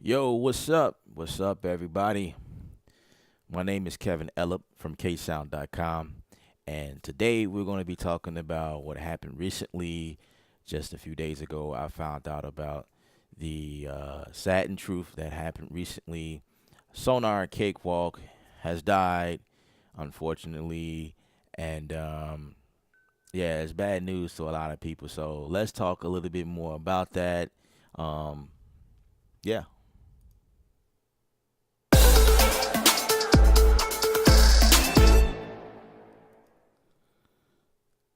Yo, what's up? What's up, everybody? My name is Kevin Ellip from ksound.com, and today we're going to be talking about what happened recently. Just a few days ago, I found out about the saddened truth that happened recently. Sonar Cakewalk has died, unfortunately, and yeah, it's bad news to a lot of people. So let's talk a little bit more about that. Um, yeah.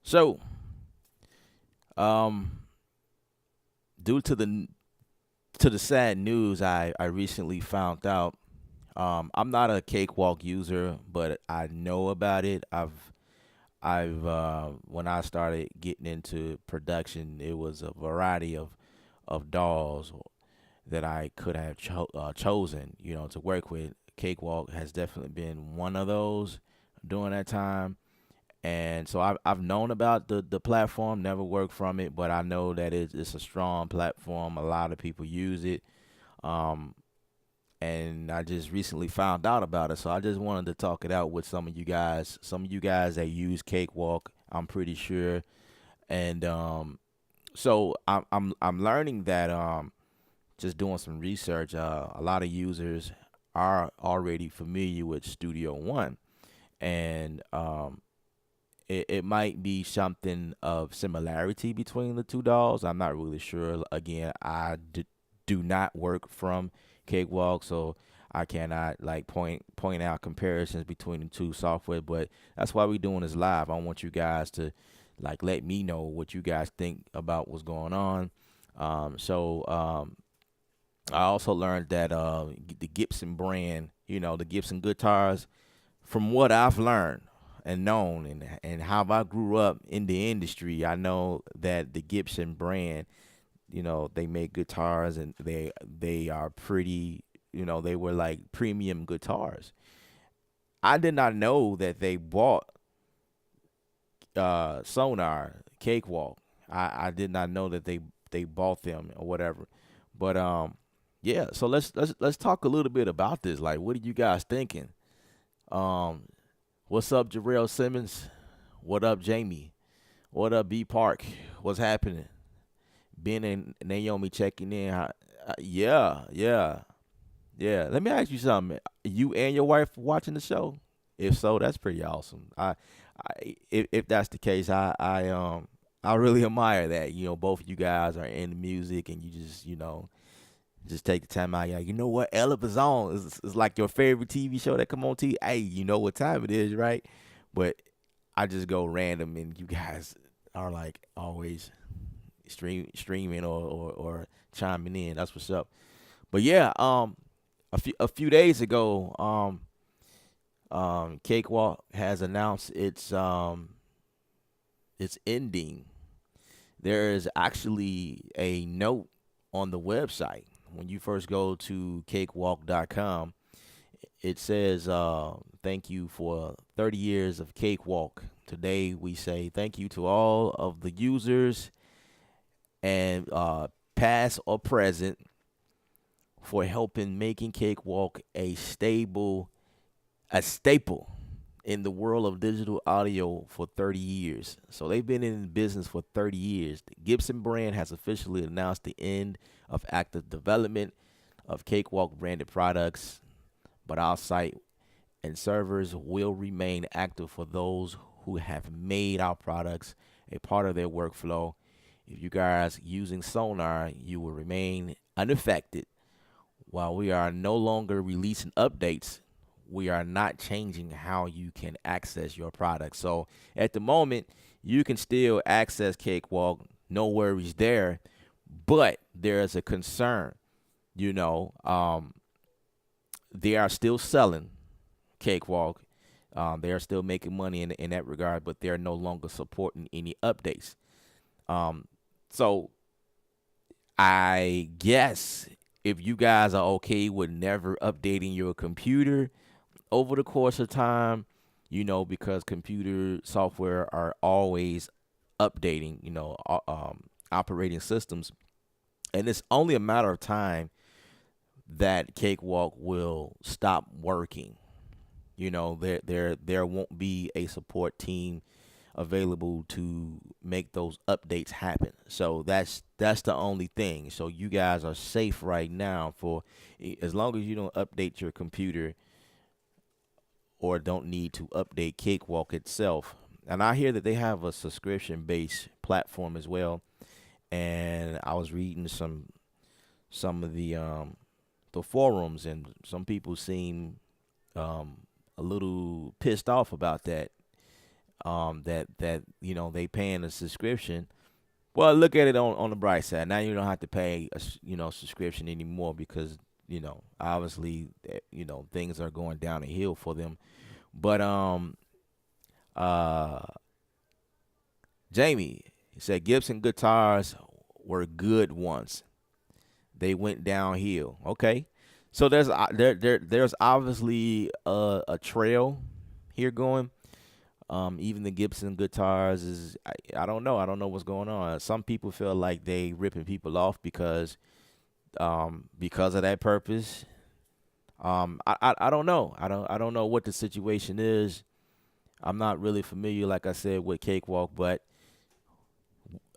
So, um, due to the sad news I recently found out. I'm not a cakewalk user, but I know about it. I've when I started getting into production, it was a variety of dolls that I could have chosen, to work with. Cakewalk has definitely been one of those during that time. And so I've known about the platform, never worked from it, but I know that it's a strong platform. A lot of people use it. Um, and I just recently found out about it, so I just wanted to talk it out with some of you guys. Some of you guys that use Cakewalk, I'm pretty sure, and so I'm learning that just doing some research, a lot of users are already familiar with Studio One, and it might be something of similarity between the two dolls. I'm not really sure. Again, do not work from Cakewalk, so I cannot like point out comparisons between the two software. But that's why we're doing this live. I want you guys to like let me know what you guys think about what's going on. So I also learned that the Gibson brand, the Gibson guitars, from what I've learned and known and how I grew up in the industry, I know that the Gibson brand, they make guitars and they are pretty, they were like premium guitars. I did not know that they bought Sonar Cakewalk. I did not know that they bought them or whatever. But yeah, so let's talk a little bit about this. Like, what are you guys thinking? Um what's up, Jarrell Simmons? What up, Jamie? What up, B Park? What's happening? Ben and Naomi checking in. Yeah, yeah, yeah. Let me ask you something. You and your wife watching the show? If so, that's pretty awesome. If that's the case, I really admire that. Both of you guys are into music, and you just take the time out. You know what? Ella is on. It's like your favorite TV show that come on TV. Hey, you know what time it is, right? But I just go random, and you guys are like always streaming or chiming in. That's what's up. But yeah, a few days ago, Cakewalk has announced its ending. There is actually a note on the website when you first go to cakewalk.com. It says, "Thank you for 30 years of Cakewalk. Today we say thank you to all of the users and past or present for helping making Cakewalk a staple in the world of digital audio for 30 years." So they've been in business for 30 years. The Gibson brand has officially announced the end of active development of Cakewalk branded products, but our site and servers will remain active for those who have made our products a part of their workflow. If you guys using Sonar, you will remain unaffected. While we are no longer releasing updates, we are not changing how you can access your product. So at the moment, you can still access Cakewalk, no worries there, but there is a concern. You know, they are still selling Cakewalk. They are still making money in that regard, but they're no longer supporting any updates. Um, so I guess if you guys are okay with never updating your computer over the course of time, because computer software are always updating, operating systems, and it's only a matter of time that Cakewalk will stop working. There won't be a support team available to make those updates happen. So that's the only thing. So you guys are safe right now for as long as you don't update your computer or don't need to update Cakewalk itself. And I hear that they have a subscription based platform as well. And I was reading some of the forums, and some people seem um a little pissed off about that. That they paying a subscription. Well, look at it on the bright side. Now you don't have to pay subscription anymore because obviously things are going down the hill for them. But uh Jamie said Gibson guitars were good once. They went downhill. Okay, so there's obviously a trail here going. Even the Gibson guitars I don't know. I don't know what's going on. Some people feel like they ripping people off because of that purpose. I don't know. I don't know what the situation is. I'm not really familiar, like I said, with Cakewalk, but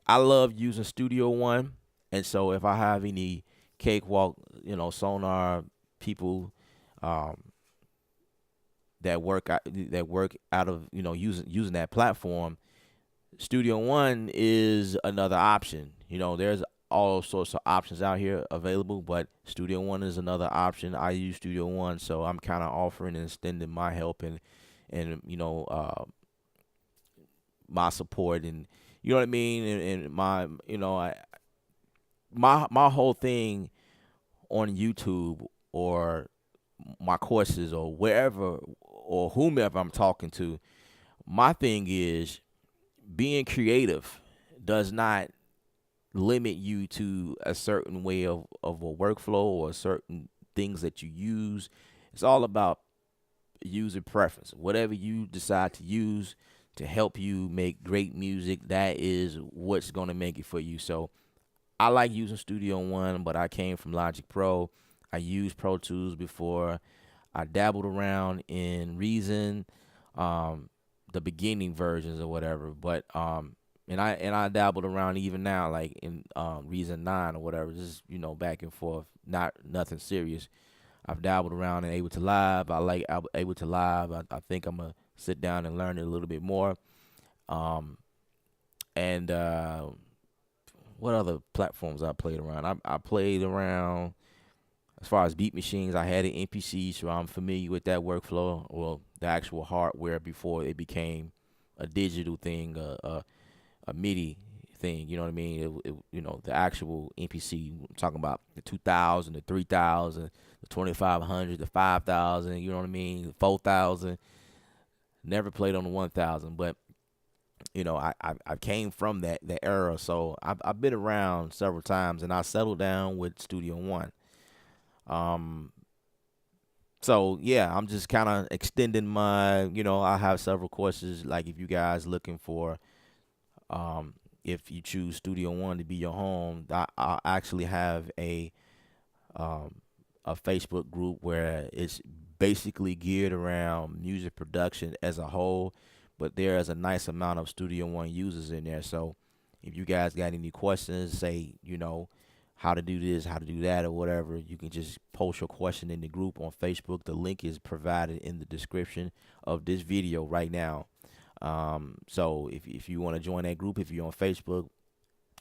I love using Studio One, and so if I have any Cakewalk, Sonar people um, that work out of using that platform, Studio One is another option. There's all sorts of options out here available, but Studio One is another option. I use Studio One, so I'm kind of offering and extending my help and my support, and you know what I mean, and my my whole thing on YouTube or my courses or wherever or whomever I'm talking to. My thing is being creative does not limit you to a certain way of a workflow or certain things that you use. It's all about user preference. Whatever you decide to use to help you make great music, that is what's going to make it for you. So I like using Studio One, but I came from Logic Pro. I used Pro Tools before. I dabbled around in Reason, um, the beginning versions or whatever. But and I dabbled around even now, like in Reason 9 or whatever. Just back and forth, not nothing serious. I've dabbled around in Able to Live. I like Able to Live. I think I'm gonna sit down and learn it a little bit more. Um, and what other platforms I played around? I played around as far as beat machines. I had an MPC, so I'm familiar with that workflow. Well, the actual hardware before it became a digital thing, a MIDI thing. You know what I mean? The actual MPC. I'm talking about the 2000, the 3000, the 2500, the 5000. You know what I mean? The 4000. Never played on the 1000, but I came from that era, so I've been around several times, and I settled down with Studio One. Um, so yeah, I'm just kind of extending my, I have several courses. Like if you guys looking for, if you choose Studio One to be your home, I actually have um, a Facebook group where it's basically geared around music production as a whole, but there is a nice amount of Studio One users in there. So if you guys got any questions, say, how to do this, how to do that, or whatever, you can just post your question in the group on Facebook. The link is provided in the description of this video right now. So if you want to join that group, if you're on Facebook,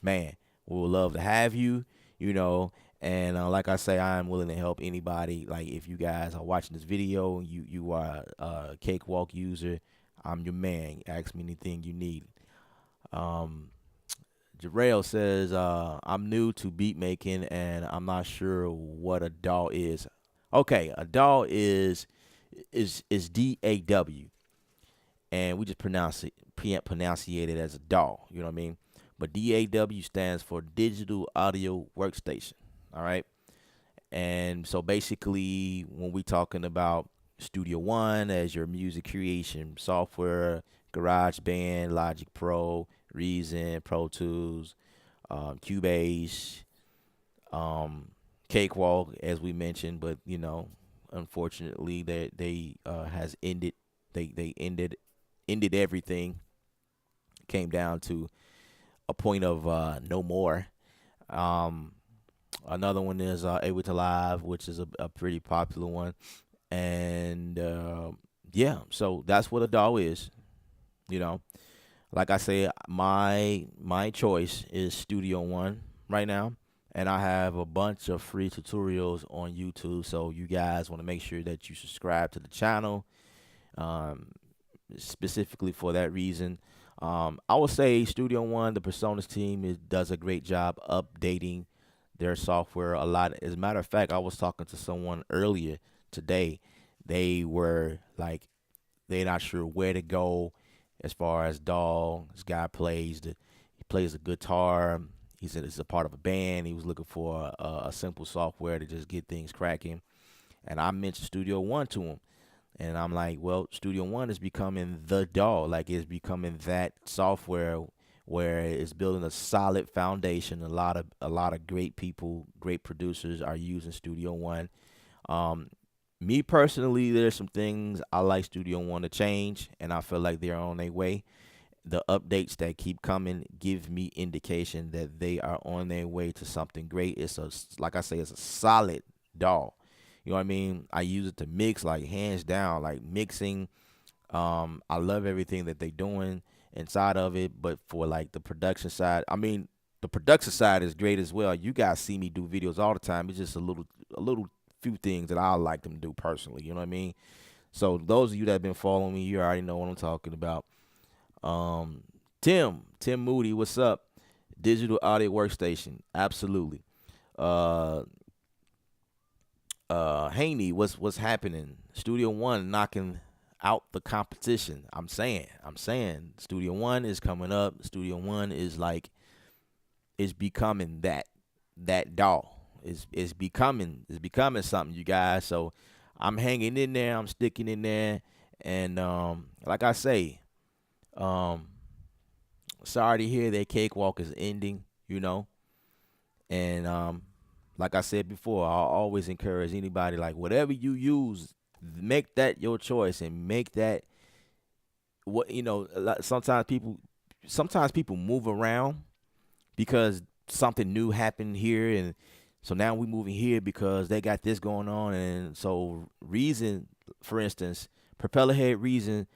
man, we would love to have you, you know. And like I say, I am willing to help anybody. Like if you guys are watching this video, you are a Cakewalk user, I'm your man. Ask me anything you need. Um, Jarrell says, I'm new to beat making and I'm not sure what a DAW is. Okay, a DAW is DAW, and we just pronunciate it as a DAW. You know what I mean? But DAW stands for Digital Audio Workstation. All right. And so basically, when we're talking about Studio One as your music creation software, GarageBand, Logic Pro, Reason, Pro Tools, Cubase, um, Cakewalk, as we mentioned, but unfortunately, they has ended. They ended everything. Came down to a point of no more. Um, Another one is Able to Live, which is a pretty popular one, and yeah, so that's what a DAW is. You know, like I say, my choice is Studio One right now, and I have a bunch of free tutorials on YouTube. So you guys want to make sure that you subscribe to the channel, um, specifically for that reason. I would say Studio One, the Personas team, does a great job updating their software a lot. As a matter of fact, I was talking to someone earlier today. They were like, they're not sure where to go as far as Dog. This guy he plays the guitar. He's a part of a band. He was looking for a simple software to just get things cracking. And I mentioned Studio One to him. And I'm like, well, Studio One is becoming the DAW. Like, it's becoming that software where it's building a solid foundation. A lot of great people, great producers are using Studio One. Um, Me personally, there's some things I like Studio One to change, and I feel like they're on their way. The updates that keep coming give me indication that they are on their way to something great. Like I say, it's a solid DAW. You know what I mean? I use it to mix, like hands down, like mixing. I love everything that they doing inside of it, but for like the production side, I mean, the production side is great as well. You guys see me do videos all the time. It's just a little few things that I like them to do personally. You know what I mean? So those of you that have been following me, you already know what I'm talking about. Um, Tim Moody, what's up? Digital audio workstation, absolutely. Uh, Haney, what's happening? Studio One knocking out the competition. I'm saying, Studio One is coming up. Studio One is becoming that doll. It's becoming something, you guys. So I'm hanging in there. I'm sticking in there, and like I say, um, sorry to hear that Cakewalk is ending. And like I said before, I'll always encourage anybody, like, whatever you use, make that your choice and make that what sometimes people move around because something new happened here, and so now we moving here because they got this going on. And so Reason, for instance, Propellerhead Reason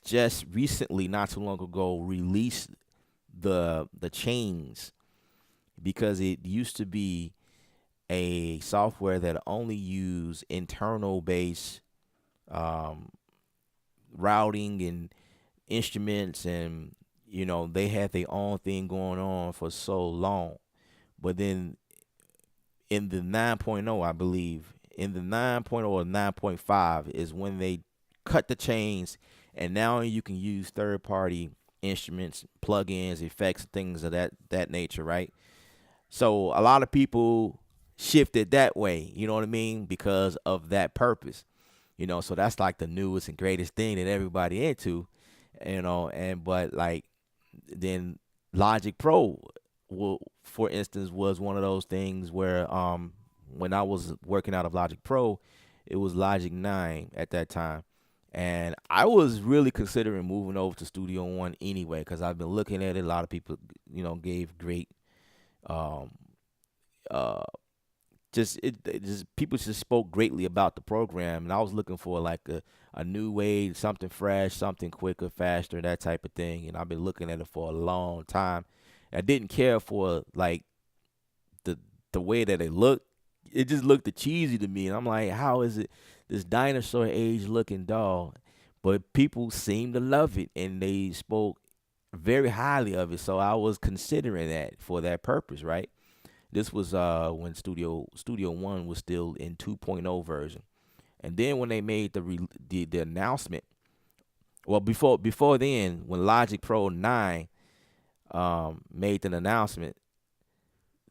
just recently, not too long ago, released the chains because it used to be a software that only used internal base um, routing and instruments, and they had their own thing going on for so long. But then in the 9.0, I believe, in the 9.0 or 9.5 is when they cut the chains, and now you can use third party instruments, plugins, effects, things of that nature, right? So a lot of people shifted that way, you know what I mean, because of that purpose. So that's like the newest and greatest thing that everybody into, and but like then Logic Pro, for instance, was one of those things where when I was working out of Logic Pro, it was Logic 9 at that time. And I was really considering moving over to Studio One anyway, because I've been looking at it. A lot of people, gave great, um, uh, just people just spoke greatly about the program, and I was looking for like a new way, something fresh, something quicker, faster, that type of thing. And I've been looking at it for a long time. I didn't care for like the the way that it looked. It just looked cheesy to me, and I'm like, how is it this dinosaur age looking doll? But people seem to love it, and they spoke very highly of it. So I was considering that for that purpose, right? This was when Studio One was still in 2.0 version, and then when they made the announcement, well, before then, when Logic Pro 9 made an announcement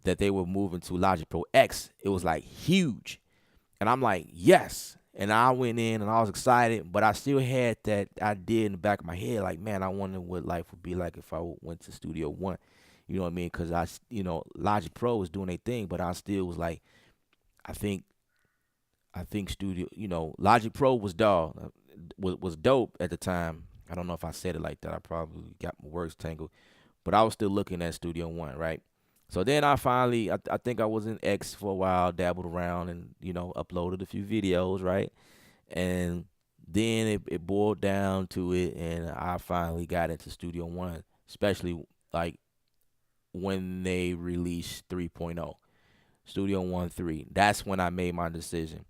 that they were moving to Logic Pro X, it was like huge, and I'm like, yes. And I went in and I was excited, but I still had that idea in the back of my head, like, man, I wonder what life would be like if I went to Studio One. You know what I mean? Because Logic Pro was doing their thing, but I still was like, I think I think Studio, Logic Pro was dog, was dope at the time. I don't know if I said it like that. I probably got my words tangled, but I was still looking at Studio One, right? So then I finally, I think I was in X for a while, dabbled around, and uploaded a few videos, right? And then it boiled down to it, and I finally got into Studio One, especially like when they released 3.0, Studio One 3. That's when I made my decision.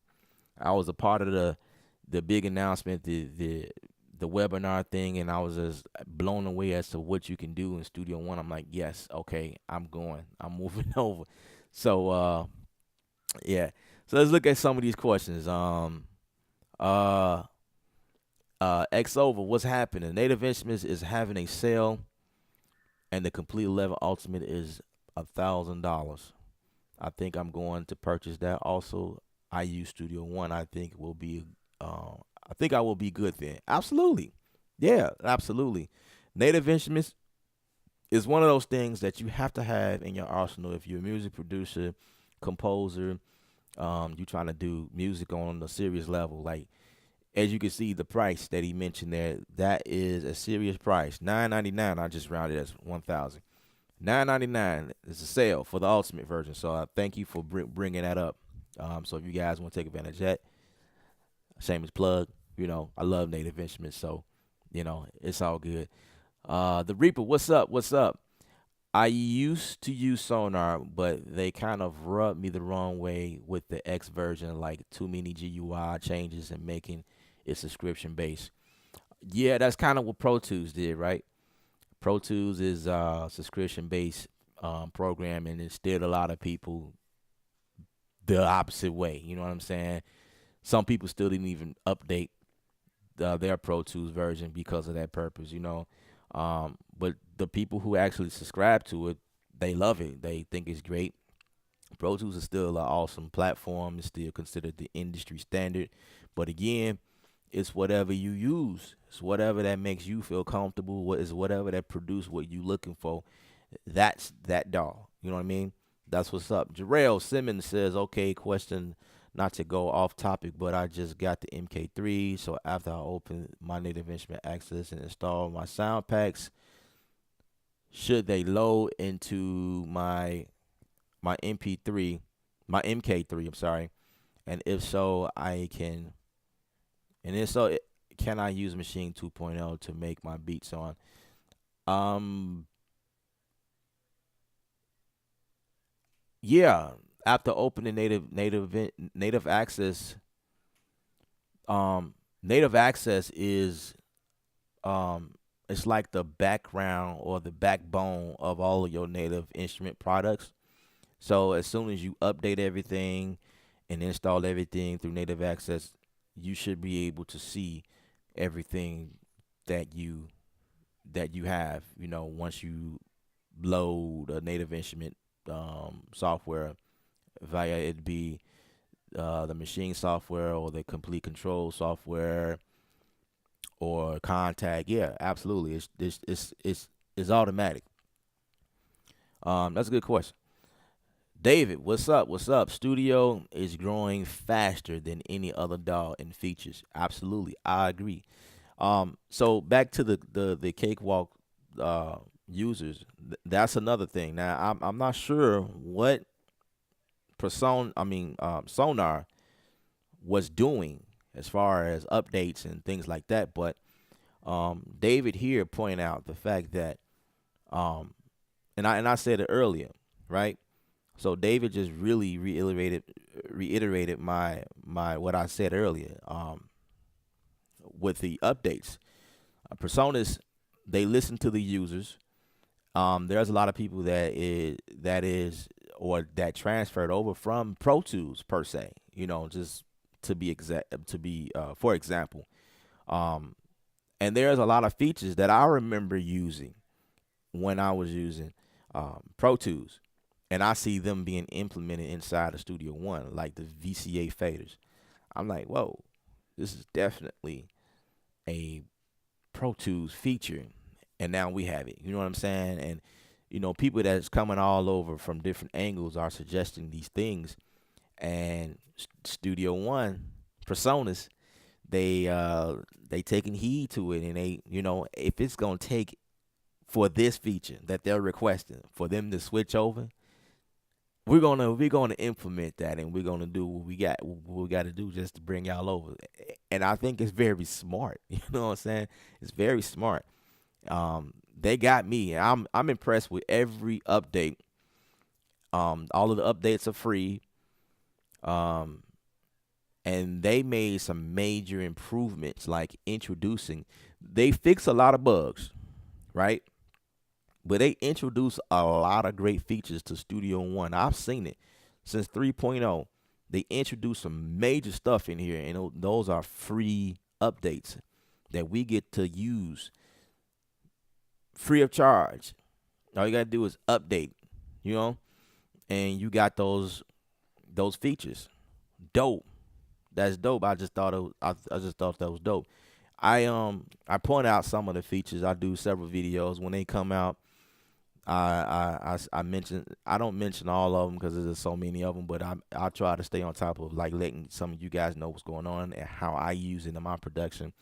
I was a part of the big announcement, the webinar thing, and I was just blown away as to what you can do in Studio One. I'm like, yes, okay, I'm going, I'm moving over. So yeah. So let's look at some of these questions. Uh, X over, what's happening? Native Instruments is having a sale, and the complete level ultimate is $1,000. I think I'm going to purchase that. Also, I use Studio One. I think I will be good then. Absolutely, yeah, absolutely. Native Instruments is one of those things that you have to have in your arsenal if you're a music producer, composer. You trying to do music on a serious level. Like, as you can see, the price that he mentioned there, that is a serious price. $9.99. I just rounded as 1,000. $9.99 is a sale for the ultimate version. So I thank you for bringing that up. So if you guys want to take advantage of that, shameless plug. I love Native Instruments, so it's all good. The Reaper, what's up? What's up? I used to use Sonar, but they kind of rubbed me the wrong way with the X version, like too many GUI changes and making it subscription based. Yeah, that's kind of what Pro Tools did, right? Pro Tools is subscription based program, and it steered a lot of people the opposite way. You know what I'm saying? Some people still didn't even update their Pro Tools version because of that purpose. But the people who actually subscribe to it, they love it. They think it's great. Pro Tools is still an awesome platform. It's still considered the industry standard. But again, it's whatever you use. It's whatever that makes you feel comfortable. What is whatever that produce what you looking for. That's that dog. You know what I mean? That's what's up. Jarrell Simmons says, okay, question, not to go off topic, but I just got the MK3. So after I open my Native Instrument Access and install my sound packs, should they load into my MP3, my MK3, I'm sorry. And if so, can I use Machine 2.0 to make my beats on? Um, yeah. After opening native access, native access is it's like the background or the backbone of all of your native instrument products. So as soon as you update everything and install everything through native access, you should be able to see everything that you have. Once you load a native instrument software via it be the machine software or the complete control software or contact. Yeah, absolutely. It's automatic. That's a good question. David, what's up? What's up? Studio is growing faster than any other DAW in features. Absolutely, I agree. So back to the Cakewalk users. That's another thing. Now I'm not sure what Sonar was doing as far as updates and things like that, but David here pointed out the fact that um, and I said it earlier, right? So David just really reiterated my what I said earlier with the updates. Personas, they listen to the users. There's a lot of people that is or that transferred over from Pro Tools per se. Just to be exact, for example, um, and there's a lot of features that I remember using when I was using Pro Tools, and I see them being implemented inside of Studio One, like the VCA faders. I'm like, whoa, this is definitely a Pro Tools feature, and now we have it. You know what I'm saying? And people that's coming all over from different angles are suggesting these things and Studio One personas, they taking heed to it, and they, if it's gonna take for this feature that they're requesting for them to switch over, we're gonna implement that, and we're gonna do what we got to do just to bring y'all over. And I think it's very smart. You know what I'm saying? It's very smart. They got me. I'm impressed with every update. All of the updates are free. Um, and they made some major improvements, like introducing. They fix a lot of bugs, right? But they introduced a lot of great features to Studio One. I've seen it since 3.0. They introduced some major stuff in here, and those are free updates that we get to use free of charge. All you gotta do is update, you know, and you got those features. Dope. That's dope. I just thought that was dope. I point out some of the features. I do several videos when they come out. I mention, I don't mention all of them because there's so many of them, but I try to stay on top of, like, letting some of you guys know what's going on and how I use it in my production.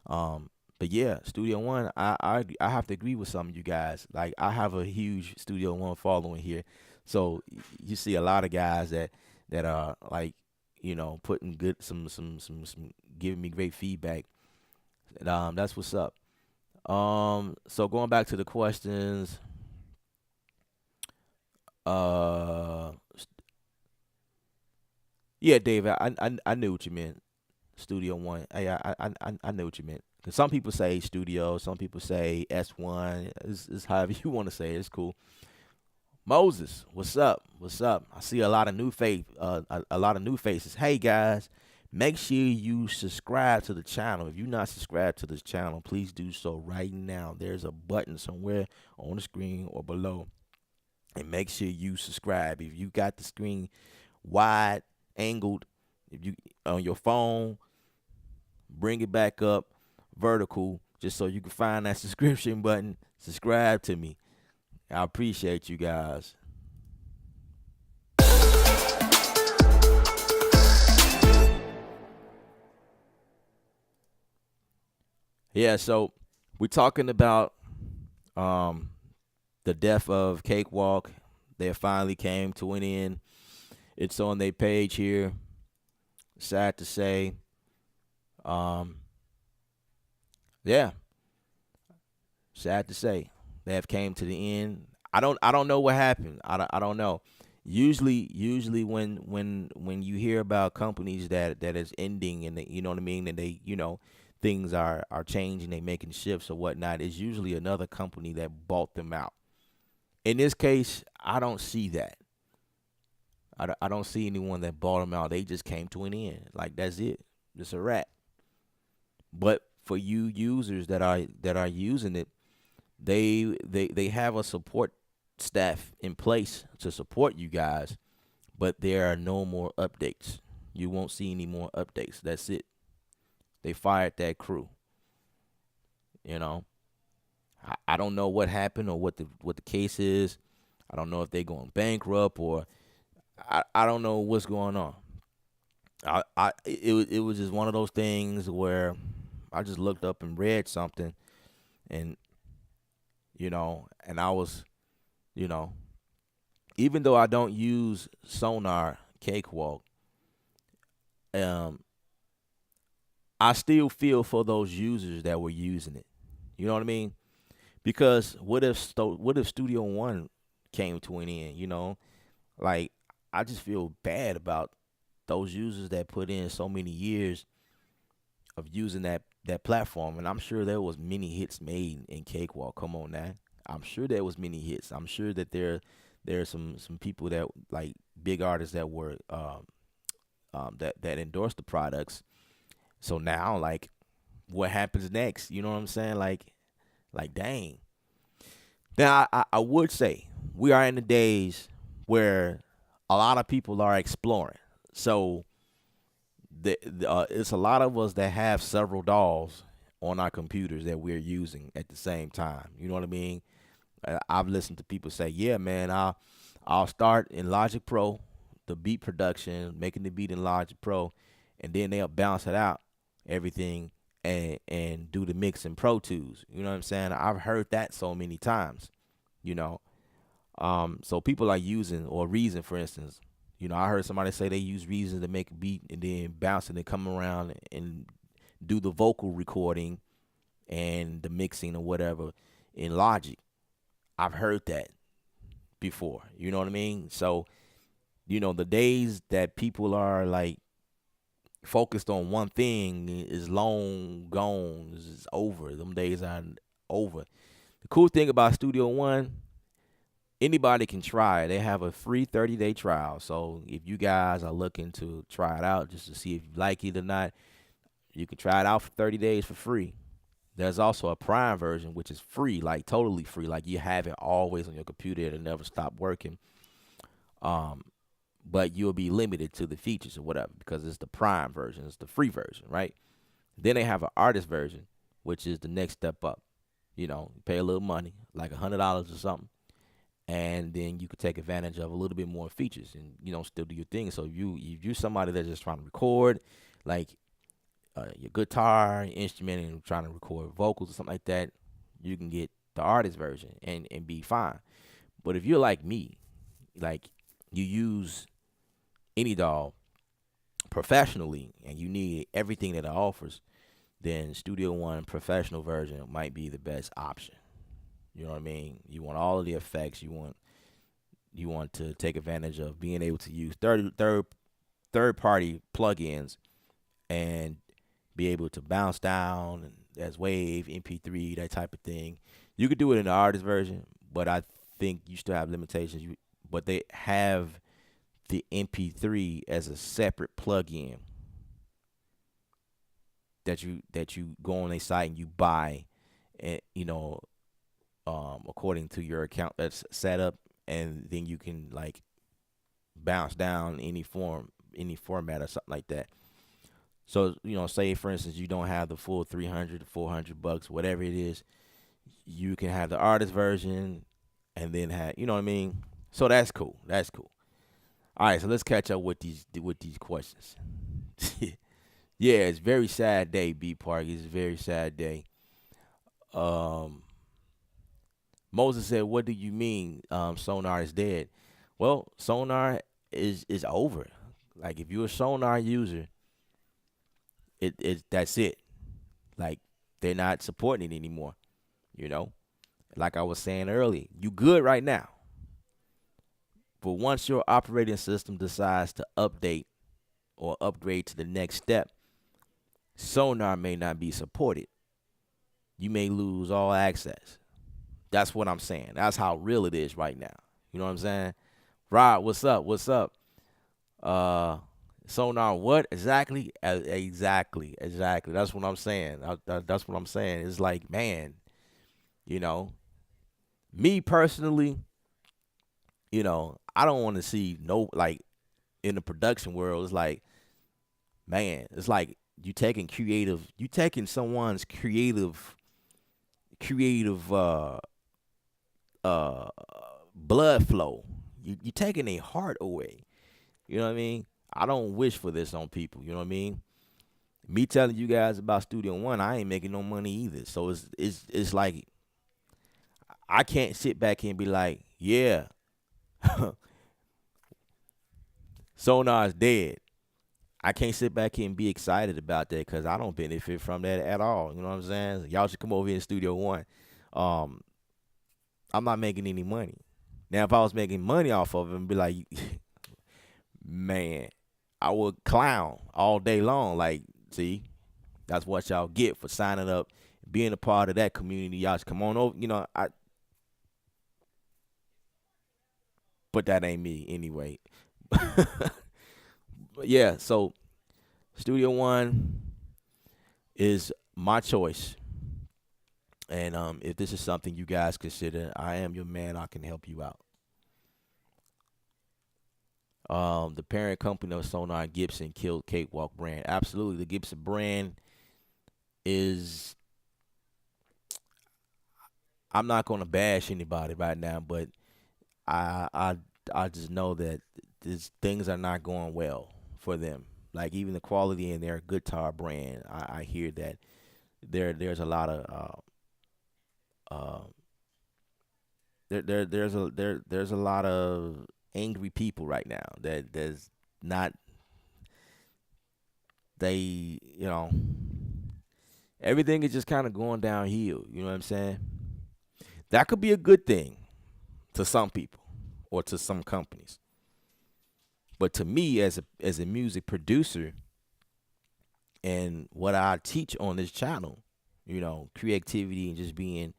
But yeah, Studio One, I have to agree with some of you guys. Like, I have a huge Studio One following here, so you see a lot of guys that are, like, putting good some giving me great feedback. And, that's what's up. So going back to the questions, uh, yeah, David, I knew what you meant. Studio One. I know what you meant. 'Cause some people say Studio, some people say S1. It's however you want to say it. It's cool. Moses, what's up? What's up? I see a lot of a lot of new faces. Hey guys, make sure you subscribe to the channel. If you're not subscribed to this channel, please do so right now. There's a button somewhere on the screen or below, and make sure you subscribe. If you got the screen wide angled, if you on your phone, bring it back up vertical just so you can find that subscription button. Subscribe to me. I appreciate you guys. Yeah, so we're talking about um the death of Cakewalk. They finally came to an end. It's on their page here. Sad to say. Um yeah, sad to say. They have came to the end. I don't know what happened. I don't know. Usually when you hear about companies that is ending, and they, you know what I mean, and they, things are changing, they making shifts or whatnot, it's usually another company that bought them out. In this case, I don't see that. I don't see anyone that bought them out. They just came to an end. Like, that's it. It's a wrap. But for you users that are using it, they have a support staff in place to support you guys, but there are no more updates. You won't see any more updates. That's it. They fired that crew. You know, I don't know what happened or what the case is. I don't know if they're going bankrupt, or I don't know what's going on. It was just one of those things where I just looked up and read something, and and I was, you know, even though I don't use Sonar Cakewalk, um, I still feel for those users that were using it. You know what I mean? Because what if Studio One came to an end? Like, I just feel bad about those users that put in so many years of using that platform, and I'm sure there was many hits made in Cakewalk. Come on now, I'm sure there was many hits. I'm sure that there are some people that, like, big artists that were that endorsed the products. So now, like, what happens next? You know what I'm saying? Like dang. Now I would say we are in the days where a lot of people are exploring. So it's a lot of us that have several dolls on our computers that we're using at the same time. You know what I mean? I've listened to people say, "Yeah, man, I'll start in Logic Pro the beat production, making the beat in Logic Pro, and then they'll bounce it out, everything, and do the mix in Pro Tools. You know what I'm saying? I've heard that so many times. You know, so people are using or Reason, for instance. You know, I heard somebody say they use Reason to make a beat and then bounce it and come around and do the vocal recording and the mixing or whatever in Logic. I've heard that before. You know what I mean? So, the days that people are like focused on one thing is long gone. Is over. Them days are over. The cool thing about Studio One, anybody can try. They have a free 30-day trial. So if you guys are looking to try it out just to see if you like it or not, you can try it out for 30 days for free. There's also a Prime version, which is free, like totally free. Like you have it always on your computer. It'll never stop working. Um, but you'll be limited to the features or whatever because it's the Prime version. It's the free version, right? Then they have an artist version, which is the next step up. You pay a little money, like $100 or something, and then you could take advantage of a little bit more features and still do your thing. So if you're somebody that's just trying to record, like your guitar, instrument, and trying to record vocals or something like that, you can get the artist version and be fine. But if you're like me, like you use any DAW professionally and you need everything that it offers, then Studio One professional version might be the best option. You know what I mean? You want all of the effects. You want to take advantage of being able to use third party plugins and be able to bounce down as wave, MP3, that type of thing. You could do it in the artist version, but I think you still have limitations. But they have the MP3 as a separate plugin that you go on a site and you buy, and according to your account that's set up, and then you can like bounce down any format or something like that. So say for instance you don't have the full 300 $400, whatever it is, you can have the artist version, and then have what I mean. So that's cool. That's cool. All right, so let's catch up with these questions. Yeah, it's a very sad day, B Park. It's a very sad day. Um, Moses said, "What do you mean? Sonar is dead?" Well, Sonar is over. Like if you're a Sonar user, that's it. Like they're not supporting it anymore. Like I was saying earlier, you good right now, but once your operating system decides to update or upgrade to the next step, Sonar may not be supported. You may lose all access. That's what I'm saying. That's how real it is right now. You know what I'm saying? Rod, what's up? What's up? Sonar, what exactly? Exactly. That's what I'm saying. That's what I'm saying. It's like, man, me personally, I don't want to see no, like, in the production world. It's like, man, it's like you taking someone's creative uh blood flow. You taking their heart away. You know what I mean? I don't wish for this on people. You know what I mean? Me telling you guys about Studio One, I ain't making no money either. So it's like I can't sit back here and be like, yeah, Sonar's dead. I can't sit back here and be excited about that because I don't benefit from that at all. You know what I'm saying? Y'all should come over here in Studio One. Um, I'm not making any money. Now, if I was making money off of it and be like, man, I would clown all day long. Like, see, that's what y'all get for signing up, being a part of that community. Y'all should come on over. But that ain't me anyway. But yeah, so Studio One is my choice. And if this is something you guys consider, I am your man. I can help you out. The parent company of Sonar, Gibson, killed Cakewalk brand. Absolutely, the Gibson brand is. I'm not gonna bash anybody right now, but I I just know that things are not going well for them. Like even the quality in their guitar brand, I hear that there's a lot of uh, there's a lot of angry people right now that there's not they everything is just kind of going downhill. You know what I'm saying? That could be a good thing to some people or to some companies, but to me as a music producer and what I teach on this channel, creativity and just being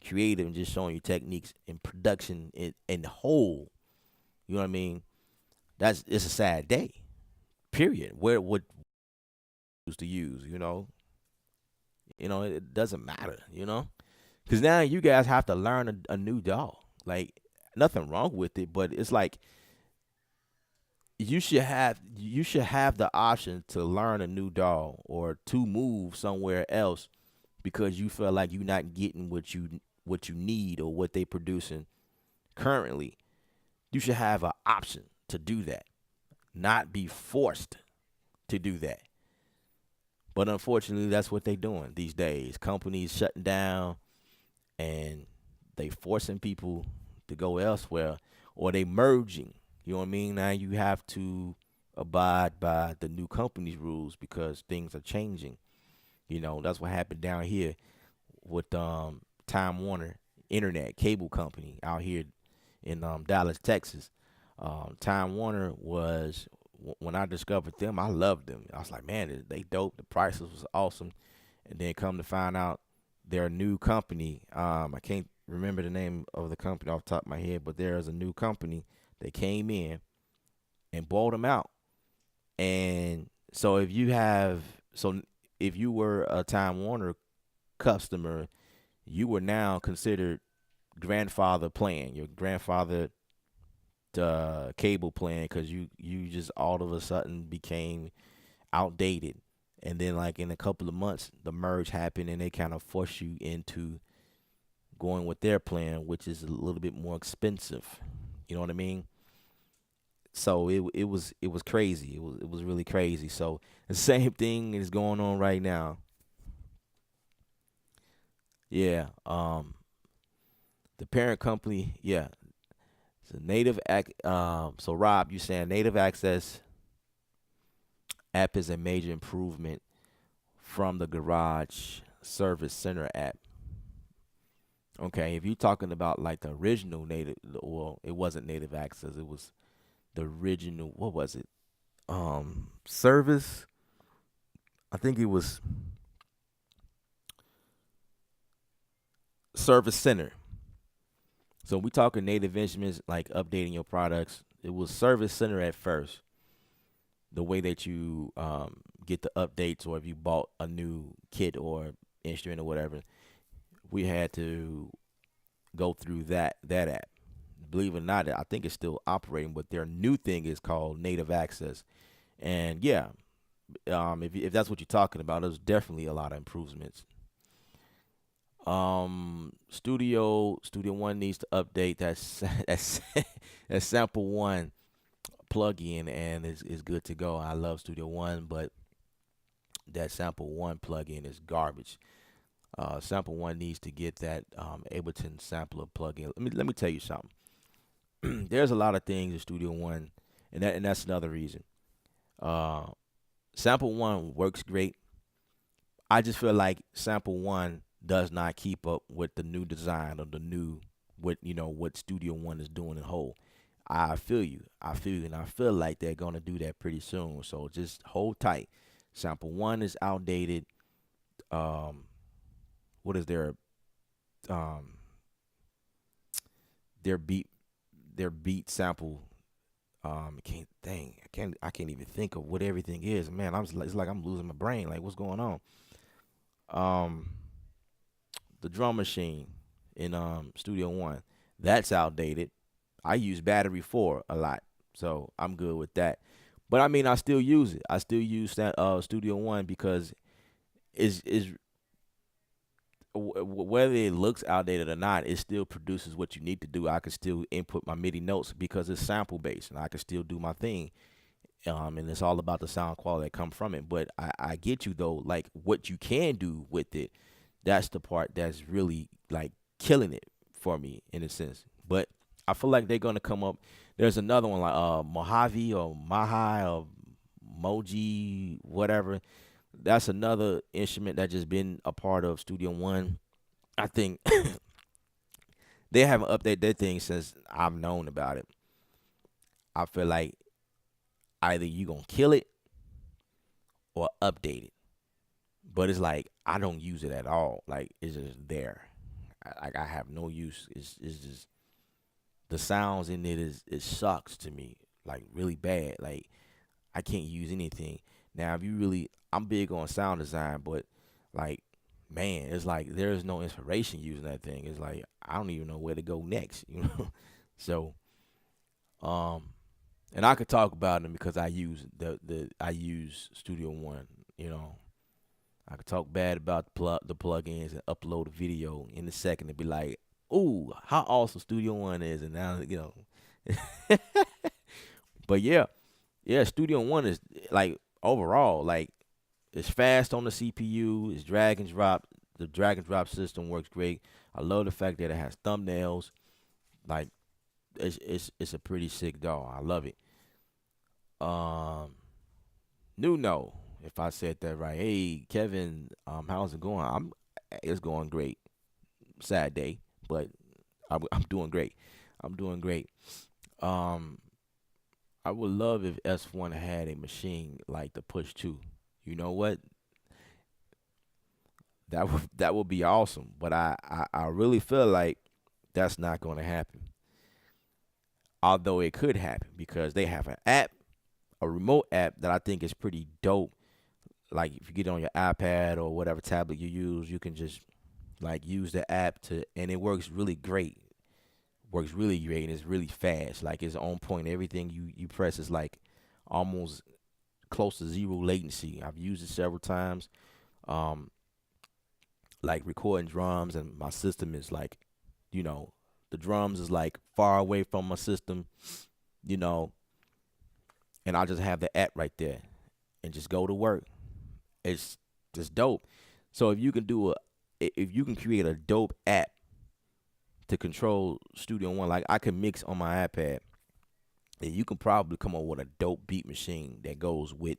creative and just showing you techniques in production in the whole. You know what I mean? It's a sad day. Period. Where what used to use, it doesn't matter, because now you guys have to learn a new dog. Like nothing wrong with it, but it's like you should have the option to learn a new dog or to move somewhere else because you feel like you're not getting what you need or what they producing currently. You should have an option to do that, not be forced to do that. But unfortunately, that's what they doing these days. Companies shutting down and they forcing people to go elsewhere or they merging. You know what I mean? Now you have to abide by the new company's rules because things are changing. That's what happened down here with Time Warner Internet Cable Company out here in Dallas, Texas. Time Warner was when I discovered them, I loved them. I was like, man, they dope. The prices was awesome, and then come to find out, they're a new company. I can't remember the name of the company off the top of my head, but there is a new company that came in and bought them out. And so if you were a Time Warner customer, you were now considered grandfather plan. Your grandfather cable plan because you just all of a sudden became outdated, and then like in a couple of months the merge happened and they kind of force you into going with their plan, which is a little bit more expensive. You know what I mean? So it was crazy. It was really crazy. So the same thing is going on right now. Yeah. The parent company. Yeah. So Rob, you saying native access app is a major improvement from the Garage Service Center app. Okay, if you're talking about like the original native, well, it wasn't native access. It was the original. What was it? Service. I think it was Service Center. So we talking native instruments like updating your products. It was Service Center at first. The way that you get the updates, or if you bought a new kit or instrument or whatever, we had to go through that app. Believe it or not, I think it's still operating, but their new thing is called Native Access. And yeah, if that's what you're talking about, there's definitely a lot of improvements. Studio One needs to update that's that sample one plugin, and is good to go. I love Studio One, but that sample one plugin is garbage. Sample one needs to get that Ableton sampler plugin. Let me tell you something. There's a lot of things in Studio One, and that's another reason. Uh, Sample one works great. I just feel like Sample one does not keep up with the new design of the new what Studio One is doing in whole. I feel you. I feel you, and I feel like they're gonna do that pretty soon. So just hold tight. Sample one is outdated. Um, what is um their beat their beat sample? I can't even think of what everything is. Man, it's like I'm losing my brain. Like what's going on? Um, the drum machine in Studio One, that's outdated. I use Battery 4 a lot, so I'm good with that. But I mean, I still use it. I still use that Studio One because is whether it looks outdated or not, it still produces what you need to do. I can still input my MIDI notes because it's sample based, and I can still do my thing. And it's all about the sound quality that come from it. But I get you though. Like what you can do with it, that's the part that's really like killing it for me in a sense. But I feel like they're gonna come up. There's another one like Mojave or Mahai or Moji, whatever. That's another instrument that just been a part of Studio One. I think they haven't updated their thing since I've known about it. I feel like either you gonna kill it or update it. But it's like I don't use it at all. Like it's just there. Like I have no use. It's just the sounds in it is it sucks to me. Like really bad. Like I can't use anything. Now if you really I'm big on sound design, but like man, it's like there's no inspiration using that thing. It's like I don't even know where to go next, you know. So um and I could talk about them because I use I use Studio One, you know. I could talk bad about the plugins and upload a video in a second and be like, "Ooh, how awesome Studio One is!" And now you know, but yeah, Studio One is like overall like it's fast on the CPU. It's drag and drop. The drag and drop system works great. I love the fact that it has thumbnails. Like it's a pretty sick doll. I love it. Um, Nuno, if I said that right. Hey, Kevin, how's it going? It's going great. Sad day, but I'm doing great. I'm doing great. Um, I would love if S1 had a machine like the Push 2. You know what? That would be awesome. But I really feel like that's not going to happen. Although it could happen because they have an app, a remote app that I think is pretty dope. Like if you get it on your iPad or whatever tablet you use, you can just like use the app to, and it works really great. Works really great and it's really fast. Like it's on point. Everything you press is like almost close to zero latency. I've used it several times. Um, like recording drums, and my system is like, you know, the drums is like far away from my system, you know, and I just have the app right there and just go to work. It's just dope. So if you can create a dope app to control Studio One, like I can mix on my iPad, and you can probably come up with a dope beat machine that goes with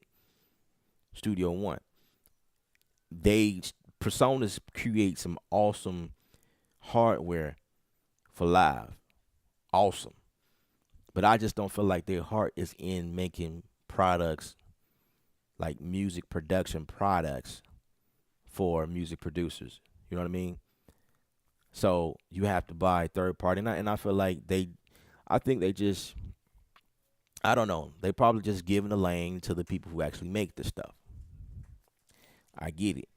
Studio One. They Personas create some awesome hardware for live. Awesome. But I just don't feel like their heart is in making products like music production products for music producers. You know what I mean? So you have to buy third party, and I feel like I think they just, I don't know, they probably just giving the lane to the people who actually make the stuff. I get it.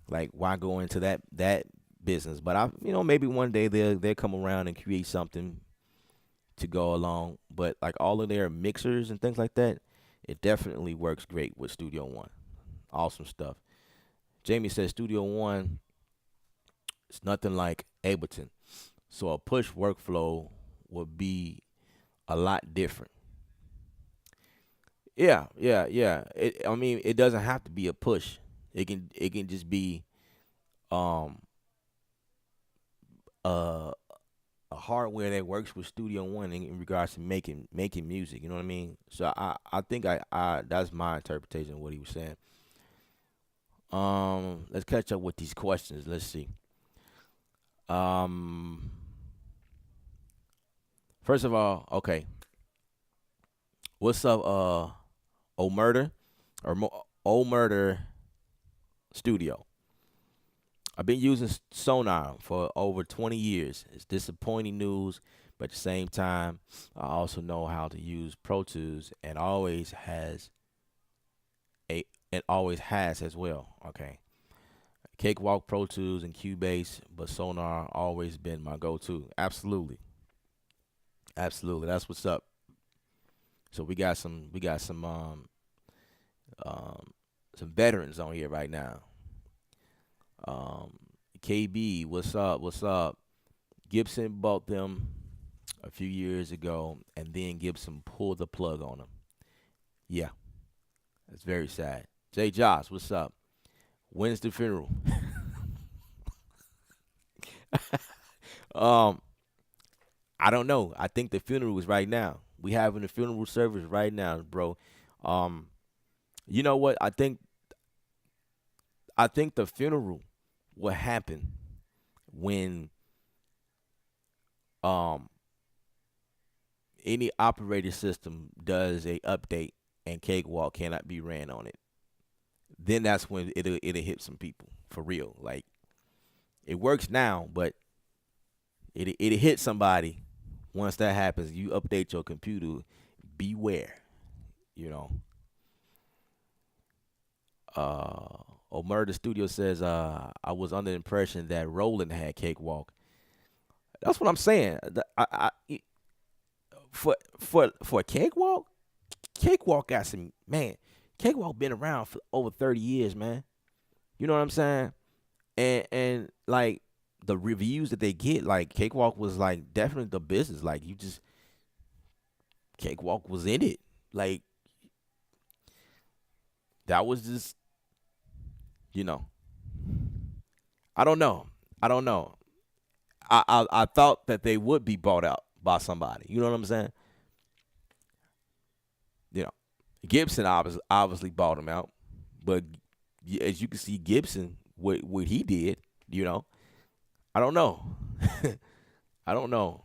Like why go into that business? But maybe one day they'll come around and create something to go along. But like all of their mixers and things like that, it definitely works great with Studio One. Awesome stuff. Jamie says Studio One is nothing like Ableton, so a push workflow would be a lot different. Yeah, yeah, yeah. I mean, it doesn't have to be a push. It can just be um a a hardware that works with Studio One in regards to making music. You know what I mean? So I think I that's my interpretation of what he was saying. Let's catch up with these questions. Let's see. Um, First of all, okay, what's up, O Murder or O Murder Studio? I've been using Sonar for over 20 years. It's disappointing news, but at the same time, I also know how to use Pro Tools and a always has as well. Okay. Cakewalk, Pro Tools, and Cubase, but Sonar always been my go-to. Absolutely, absolutely. That's what's up. So we got um some veterans on here right now. Um, KB, what's up? What's up? Gibson bought them a few years ago, and then Gibson pulled the plug on them. Yeah, that's very sad. Jay Josh, what's up? When's the funeral? um, I don't know. I think the funeral is right now. We having the funeral service right now, bro. Um, you know what? I think the funeral will happen when um any operating system does a update and Cakewalk cannot be ran on it. Then that's when it'll hit some people for real. Like it works now, but it'll hit somebody once that happens. You update your computer. Beware. You know. Uh, Omer the studio says, I was under the impression that Roland had Cakewalk. That's what I'm saying. For Cakewalk, Cakewalk got some man. Cakewalk been around for over 30 years, man. You know what I'm saying? And like the reviews that they get, like Cakewalk was like definitely the business. Like you just Cakewalk was in it. Like that was just you know. I don't know. I don't know. I thought that they would be bought out by somebody. You know what I'm saying? You know, Gibson obviously bought him out, but as you can see, Gibson what he did. You know, I don't know. I don't know.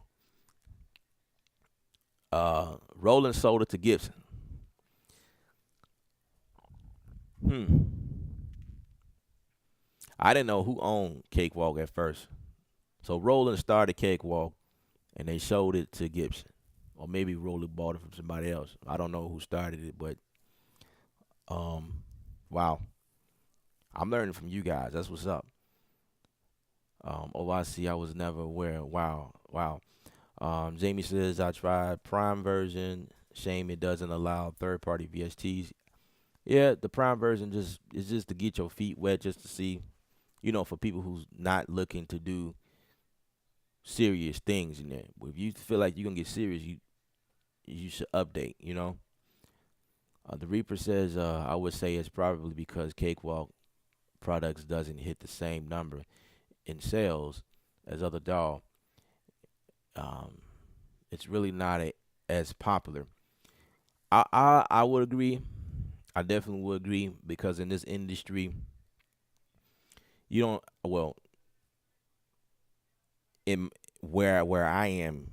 Roland sold it to Gibson. Hmm. I didn't know who owned Cakewalk at first. So Roland started Cakewalk, and they sold it to Gibson, or maybe Roland bought it from somebody else. I don't know who started it, but um, wow, I'm learning from you guys. That's what's up. OIC, I was never aware. Wow, wow. Jamie says I tried Prime version. Shame it doesn't allow third-party VSTs. Yeah, the Prime version just is just to get your feet wet, just to see, for people who's not looking to do serious things in there. But if you feel like you're gonna get serious, you should update. The Reaper says I would say it's probably because Cakewalk products doesn't hit the same number in sales as other doll. Um, it's really not as popular. I would agree. I definitely would agree because in this industry, you don't well in where I am,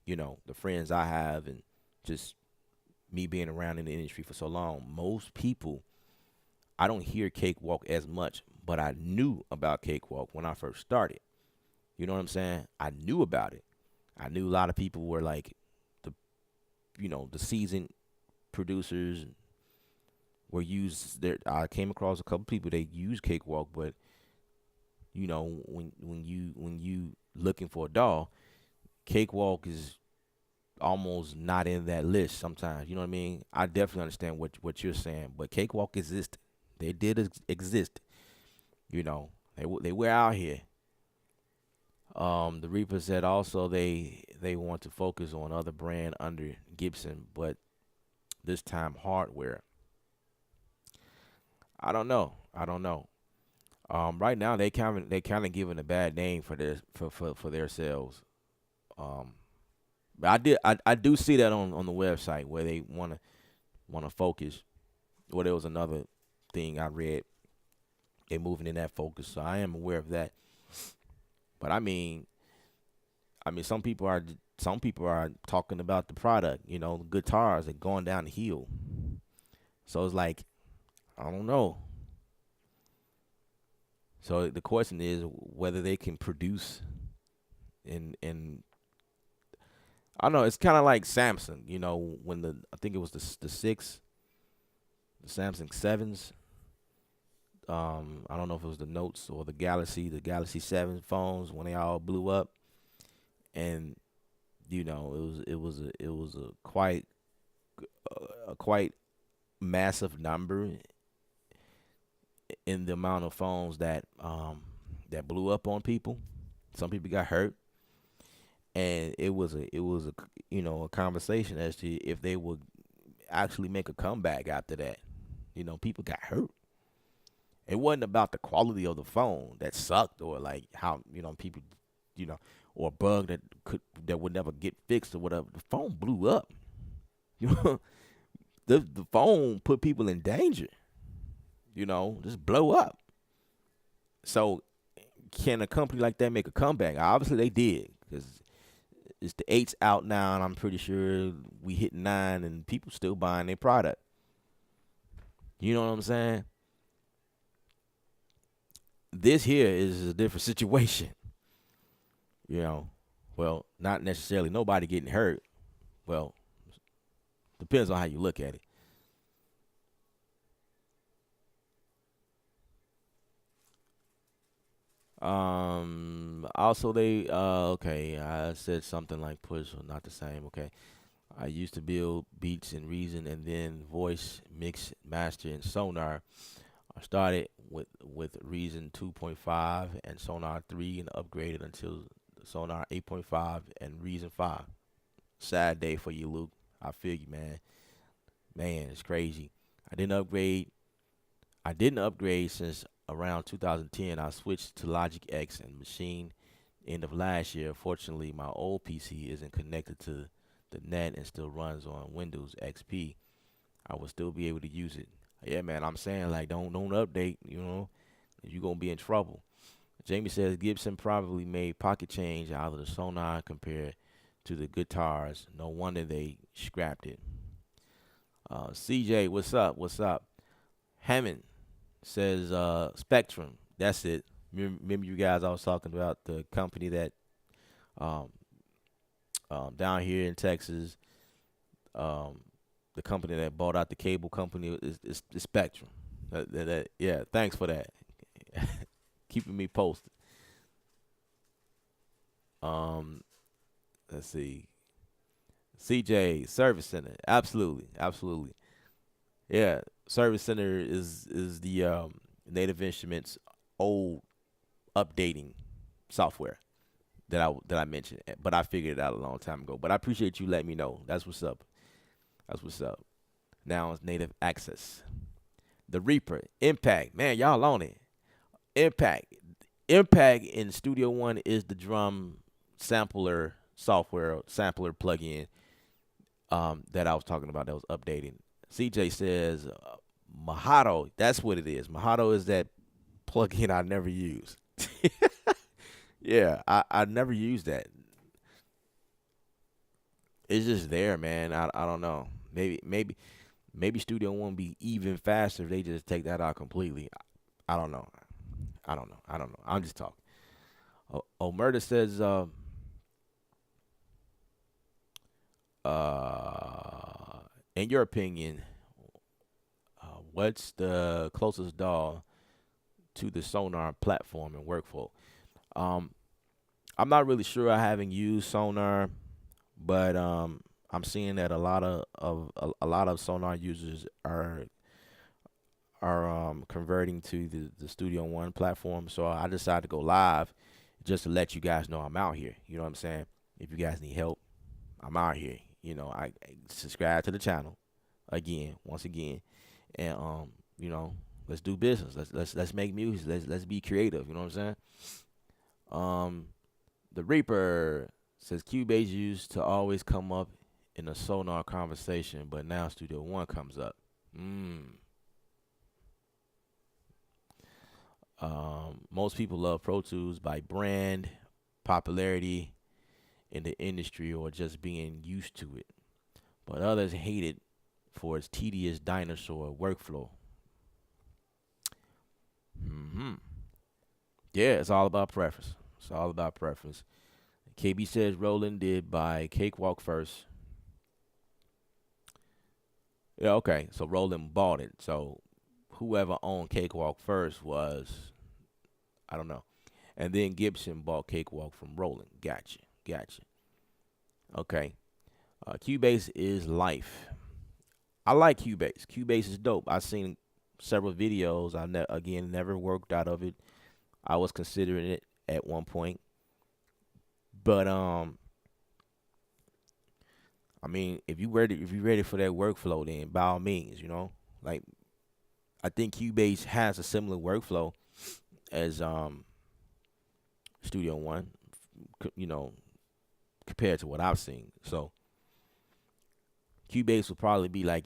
the friends I have and just me being around in the industry for so long, most people I don't hear Cakewalk as much, but I knew about Cakewalk when I first started. You know what I'm saying? I knew about it. I knew a lot of people were like the the seasoned producers were used there. I came across a couple people that use Cakewalk, but when you looking for a doll, Cakewalk is almost not in that list sometimes. You know what I mean? I definitely understand what you're saying, but Cakewalk existed. They did exist. They were out here. The Reaper said also they want to focus on other brand under Gibson, but this time hardware. I don't know. I don't know. Right now they kind of giving a bad name for their sales. Um, but I do see that on the website where they wanna focus. Well, there was another thing I read. They moving in that focus, so I am aware of that. But I mean, some people are talking about the product. The guitars are going down the hill. So it's like I don't know. So the question is whether they can produce in I don't know. It's kind of like Samsung. When I think it was the six, the Samsung sevens. I don't know if it was the Notes or the Galaxy 7 phones when they all blew up, and it was a quite massive number in the amount of phones that that blew up on people. Some people got hurt, and it was a a conversation as to if they would actually make a comeback after that. People got hurt. It wasn't about the quality of the phone that sucked, or like how people, you know, or a bug that would never get fixed or whatever. The phone blew up. You know, the phone put people in danger. Just blow up. So can a company like that make a comeback? Obviously they did, because it's the eight's out now, and I'm pretty sure we hit nine, and people still buying their product. You know what I'm saying? This here is a different situation. You know, well, not necessarily nobody getting hurt. Well, depends on how you look at it. Also they okay, I said something like push or not the same. Okay. I used to build beats in Reason and then voice mix master in Sonar. I started with Reason 2.5 and Sonar 3 and upgraded until Sonar 8.5 and Reason 5. Sad day for you, Luke. I feel you, man. Man, it's crazy. I didn't upgrade. I didn't upgrade since around 2010. I switched to Logic X and Machine end of last year. Fortunately, my old PC isn't connected to the net and still runs on Windows XP. I will still be able to use it. Yeah, man, I'm saying like don't update. You're gonna be in trouble. Jamie says Gibson probably made pocket change out of the Sonar compared to the guitars. No wonder they scrapped it. CJ, what's up? What's up? Hammond says Spectrum. That's it. Remember you guys I was talking about the company that um, down here in Texas, the company that bought out the cable company is Spectrum. Yeah, thanks for that. Keeping me posted. Um, let's see. CJ Service Center, absolutely, absolutely. Yeah, Service Center is the Native Instruments old updating software that I mentioned, but I figured it out a long time ago. But I appreciate you letting me know. That's what's up. That's what's up. Now it's Native Access. The Reaper, Impact, man, y'all on it. Impact, Impact in Studio One is the drum sampler software, sampler plugin that I was talking about that was updating. CJ says Mojado, that's what it is. Mojado is that plugin I never use. Yeah, I never use that. It's just there, man. I don't know. Maybe Studio One be even faster if they just take that out completely. I don't know. I don't know. I'm just talking. Omerta says in your opinion, what's the closest DAW to the Sonar platform and workflow? Um, I'm not really sure. I haven't used Sonar, but I'm seeing that a lot of Sonar users are converting to the Studio One platform. So I decided to go live just to let you guys know I'm out here. You know what I'm saying? If you guys need help, I'm out here. I subscribe to the channel once again, and let's do business. Let's make music. Let's be creative. You know what I'm saying? Um, the Reaper says Cubase used to always come up in a Sonar conversation, but now Studio One comes up. Most people love Pro Tools by brand, popularity in the industry, or just being used to it. But others hate it for its tedious dinosaur workflow. hmm Yeah, it's all about preference. It's all about preference. KB says Roland did buy Cakewalk first. Yeah, okay. So Roland bought it. So whoever owned Cakewalk first was, I don't know. And then Gibson bought Cakewalk from Roland. Gotcha. Okay. Cubase is life. I like Cubase. Cubase is dope. I've seen several videos. Again never worked out of it. I was considering it at one point, but I mean, if you're ready for that workflow, then by all means, like I think Cubase has a similar workflow as Studio One, you know, compared to what I've seen. So Cubase would probably be like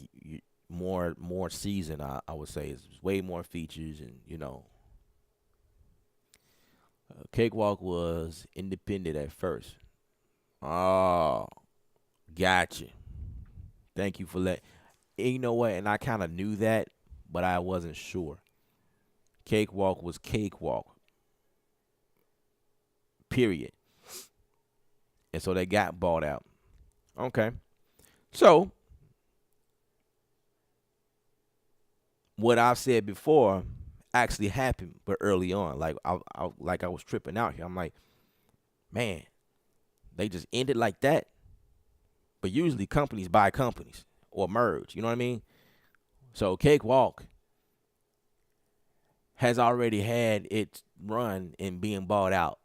more seasoned. I would say it's way more features, and Cakewalk was independent at first. Oh, gotcha. Thank you for that. And you know what? And I kind of knew that, but I wasn't sure. Cakewalk was Cakewalk, period. And so they got bought out. Okay. So what I've said before actually happened, but early on. Like I was tripping out here. I'm like, man, they just ended like that. But usually companies buy companies or merge. You know what I mean? So Cakewalk has already had its run in being bought out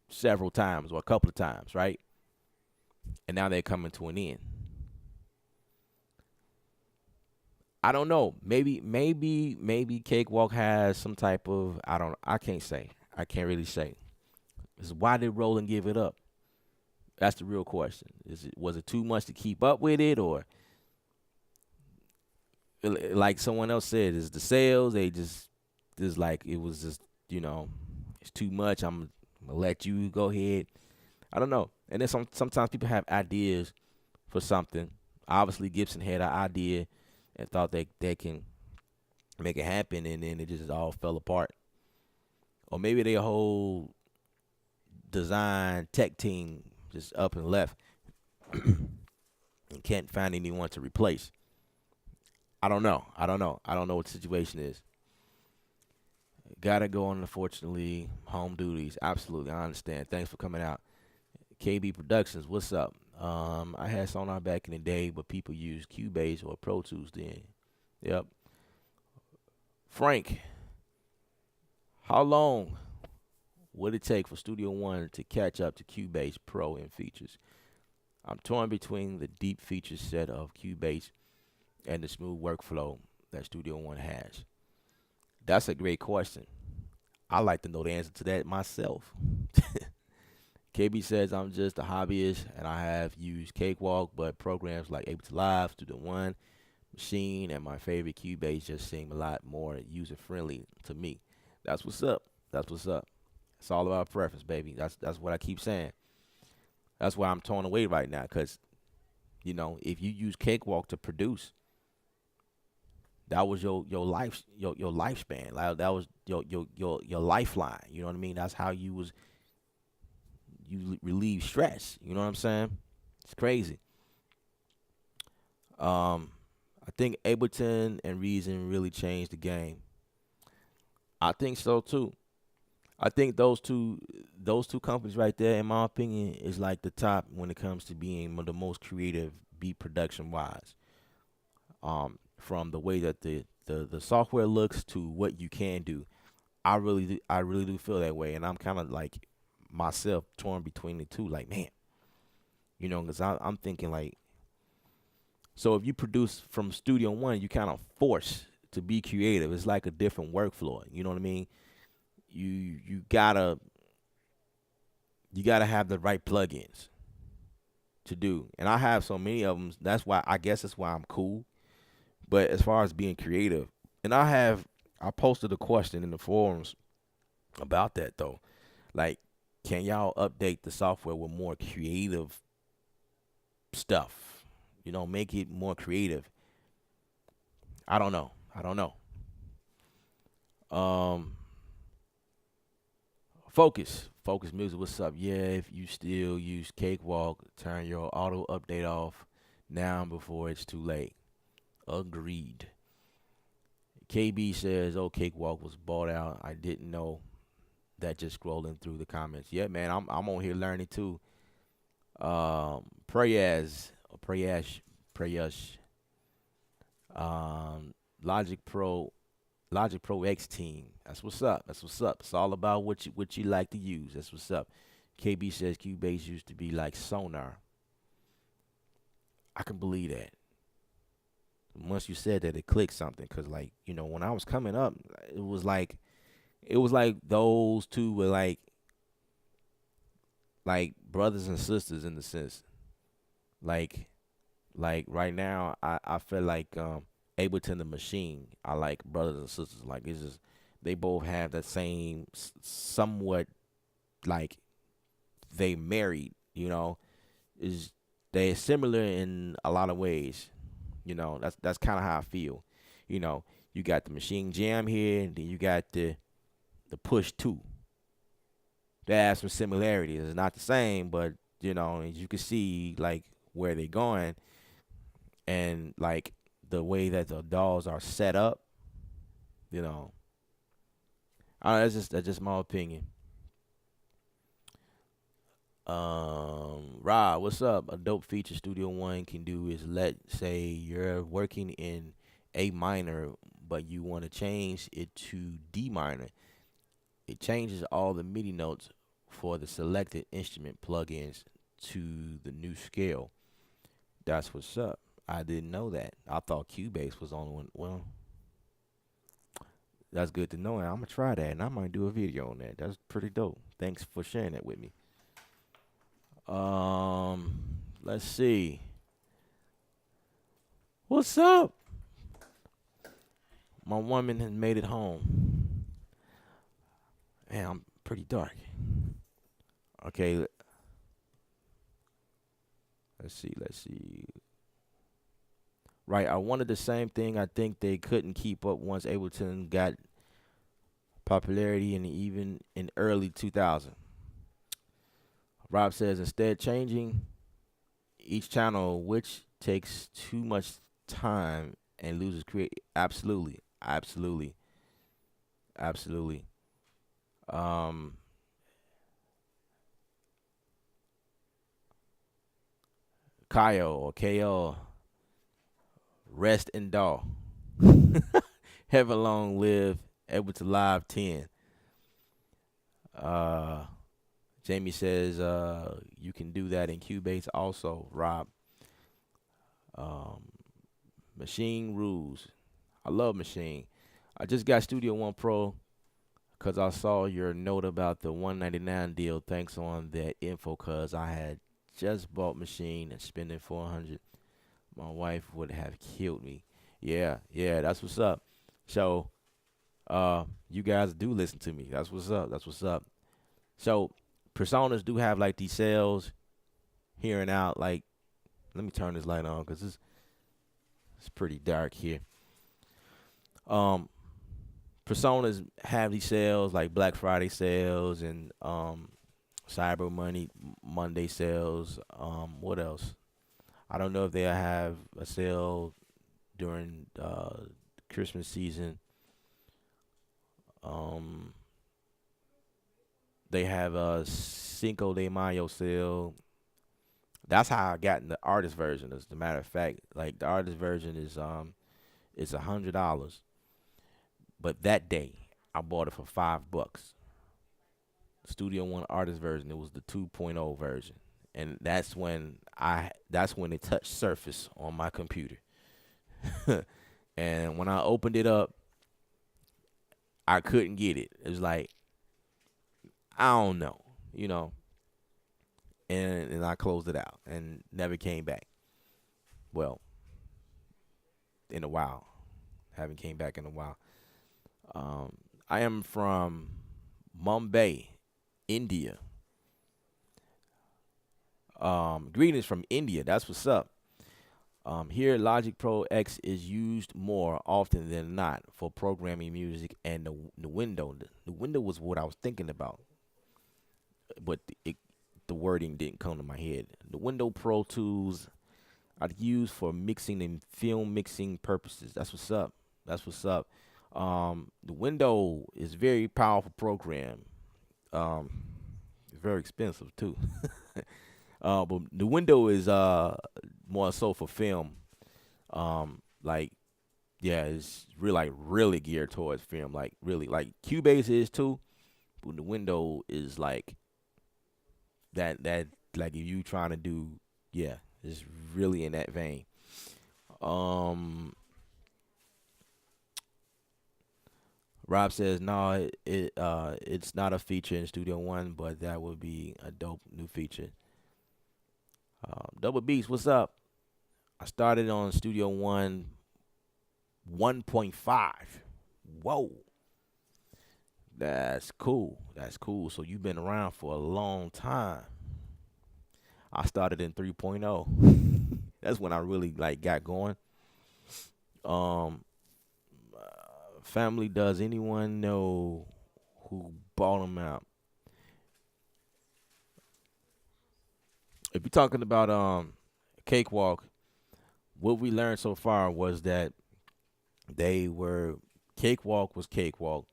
several times or a couple of times, right? And now they're coming to an end. I don't know. Maybe Cakewalk has some type of I can't say. I can't really say. Is why did Roland give it up? That's the real question. Was it too much to keep up with it, or like someone else said, is the sales they just like it was just it's too much. I'm gonna let you go ahead. I don't know. And then sometimes people have ideas for something. Obviously, Gibson had an idea and thought they can make it happen, and then it just all fell apart. Or maybe their whole design tech team just up and left and can't find anyone to replace. I don't know. I don't know what the situation is. Gotta go on, unfortunately, home duties. Absolutely, I understand. Thanks for coming out. KB Productions, what's up? I had Sonar back in the day, but people use Cubase or Pro Tools then. Yep. Frank, how long would it take for Studio One to catch up to Cubase Pro in features? I'm torn between the deep feature set of Cubase and the smooth workflow that Studio One has. That's a great question. I like to know the answer to that myself. KB says I'm just a hobbyist and I have used Cakewalk, but programs like Ableton Live, Studio One, Machine, and my favorite Cubase just seem a lot more user friendly to me. That's what's up. That's what's up. It's all about preference, baby. That's what I keep saying. That's why I'm torn away right now, because if you use Cakewalk to produce, that was your life your lifespan. Like that was your lifeline. You know what I mean? That's how you relieve stress. You know what I'm saying? It's crazy. I think Ableton and Reason really changed the game. I think so too. I think those two companies right there, in my opinion, is like the top when it comes to being the most creative beat production wise. From the way that the software looks to what you can do, I really do feel that way, and I'm kind of like myself torn between the two. Like, man, because I'm thinking like, so if you produce from Studio One, you kind of forced to be creative. It's like a different workflow. You know what I mean? You gotta have the right plugins to do, and I have so many of them. That's why I'm cool. But as far as being creative, and I posted a question in the forums about that though. Like, can y'all update the software with more creative stuff? Make it more creative. I don't know. I don't know. Um, Focus Music. What's up? Yeah, if you still use Cakewalk, turn your auto update off now before it's too late. Agreed. KB says, "Oh, Cakewalk was bought out. I didn't know that." Just scrolling through the comments. Yeah, man, I'm on here learning too. Prayash, Logic Pro Logic Pro X team. That's what's up. That's what's up. It's all about what you like to use. That's what's up. KB says Cubase used to be like Sonar. I can believe that. Once you said that, it clicked something. Cause like when I was coming up, it was like those two were like brothers and sisters in the sense. Like right now, I feel like Ableton the Machine. I like brothers and sisters. Like it's just they both have that same somewhat like they married. Is they're similar in a lot of ways. That's kind of how I feel. You know, you got the Machine Jam here, and then you got the Push Two. They have some similarities. It's not the same, but as you can see like where they're going and like the way that the dolls are set up. You know, that's just my opinion. Rob, what's up? A dope feature Studio One can do is let say you're working in A minor, but you want to change it to D minor. It changes all the MIDI notes for the selected instrument plugins to the new scale. That's what's up. I didn't know that. I thought Cubase was the only one. Well, that's good to know. And I'm gonna try that, and I might do a video on that. That's pretty dope. Thanks for sharing that with me. Let's see. What's up? My woman has made it home. Man, I'm pretty dark. Okay, let's see. Let's see. Right, I wanted the same thing. I think they couldn't keep up once Ableton got popularity and even in early 2000. Rob says instead changing each channel, which takes too much time and loses create. Absolutely, absolutely, absolutely. Um, Kyle or KO, rest and doll. Have a long live Ableton Live 10. Uh, Jamie says you can do that in Cubase also, Rob. Um, Machine rules. I love Machine. I just got Studio One Pro because I saw your note about the 199 deal. Thanks on that info because I had just bought Machine and spending 400. My wife would have killed me. Yeah, yeah, that's what's up. So, you guys do listen to me. That's what's up. That's what's up. So, personas do have like these sales here and out. Like, let me turn this light on because it's pretty dark here. Um, personas have these sales like Black Friday sales and Cyber Monday sales. What else? I don't know if they have a sale during Christmas season. Um, they have a Cinco de Mayo sale. That's how I got in the artist version. As a matter of fact, like the artist version is it's $100, but that day I bought it for $5. Studio One artist version. It was the 2.0 version, and that's when it touched Surface on my computer. And when I opened it up, I couldn't get it. It was like I don't know, and I closed it out and never came back. Well, in a while, haven't came back in a while. Um, I am from Mumbai, India. Greetings from India. That's what's up. Here, Logic Pro X is used more often than not for programming music and the window. The window was what I was thinking about, but the wording didn't come to my head. The Window Pro Tools are used for mixing and film mixing purposes. That's what's up. That's what's up. The window is very powerful program. Um, it's very expensive too. But the window is more so for film. Like Yeah, it's really like really geared towards film. Like really, like Cubase is too. But the window is like that like if you trying to do, yeah, it's really in that vein. Um, Rob says no, it's not a feature in Studio One, but that would be a dope new feature. Double Beats, what's up? I started on Studio One 1.5. Whoa, that's cool. That's cool. So you've been around for a long time. I started in 3.0. That's when I really like got going. Um, family, does anyone know who bought them out? If you're talking about Cakewalk, what we learned so far was that they were Cakewalk was Cakewalk.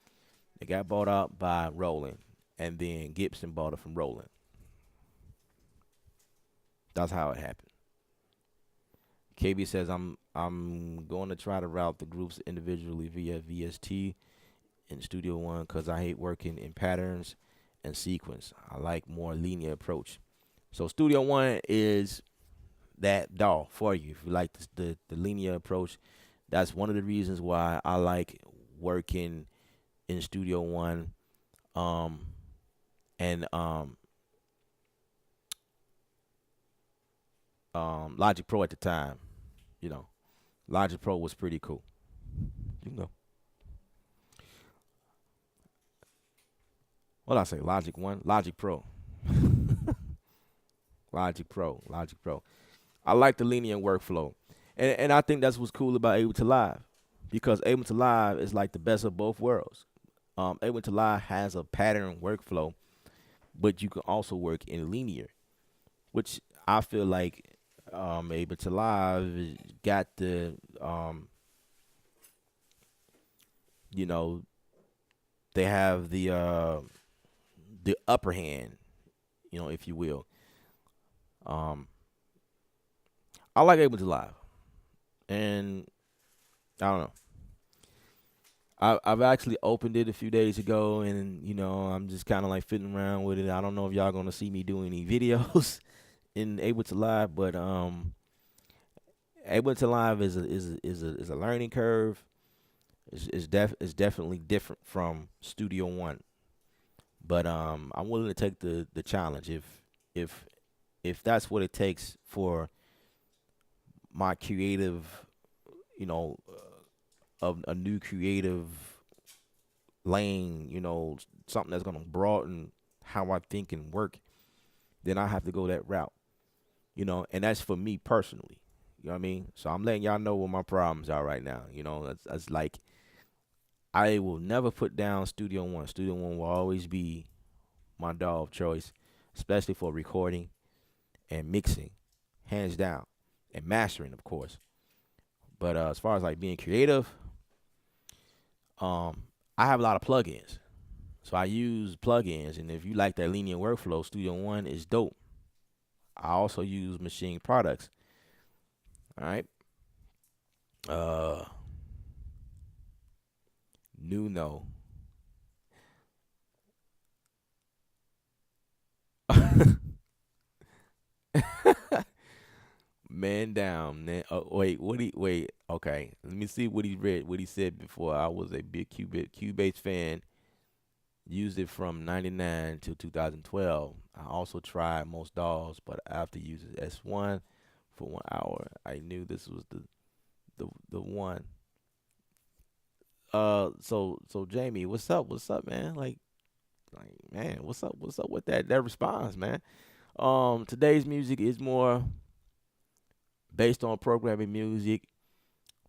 They got bought out by Roland, and then Gibson bought it from Roland. That's how it happened. KB says I'm going to try to route the groups individually via VST in Studio One because I hate working in patterns and sequence. I like more linear approach. So Studio One is that DAW for you. If you like the linear approach, that's one of the reasons why I like working in Studio One, um, and Logic Pro at the time. You know, Logic Pro was pretty cool. You know, what I say? Logic One, Logic Pro, Logic Pro, Logic Pro. I like the linear workflow, and I think that's what's cool about Ableton Live, because Ableton Live is like the best of both worlds. Ableton Live has a pattern workflow, but you can also work in linear, which I feel like Ableton Live got you know, they have the upper hand, if you will. Um, I like Ableton Live, and I don't know. I've actually opened it a few days ago, and I'm just kind of like fiddling around with it. I don't know if y'all gonna see me do any videos in Ableton Live, but Ableton Live is a learning curve. It's definitely different from Studio One, but I'm willing to take the challenge if if that's what it takes for my creative, of a new creative lane, something that's gonna broaden how I think and work, then I have to go that route, and that's for me personally. You know what I mean? So I'm letting y'all know what my problems are right now. That's like I will never put down Studio One. Studio One will always be my dog of choice, especially for recording and mixing, hands down, and mastering, of course. But as far as like being creative, I have a lot of plugins. So I use plugins, and if you like that linear workflow, Studio One is dope. I also use machine products. All right. Uh, Nuno. Man down, man. Wait, wait? Okay, let me see what he read. What he said before. I was a big Cubase fan. Used it from '99 to 2012. I also tried most dolls, but after using S1 for 1 hour, I knew this was the one. So Jamie, what's up? What's up, man? Like man, what's up? What's up with that response, man? Today's music is more based on programming music,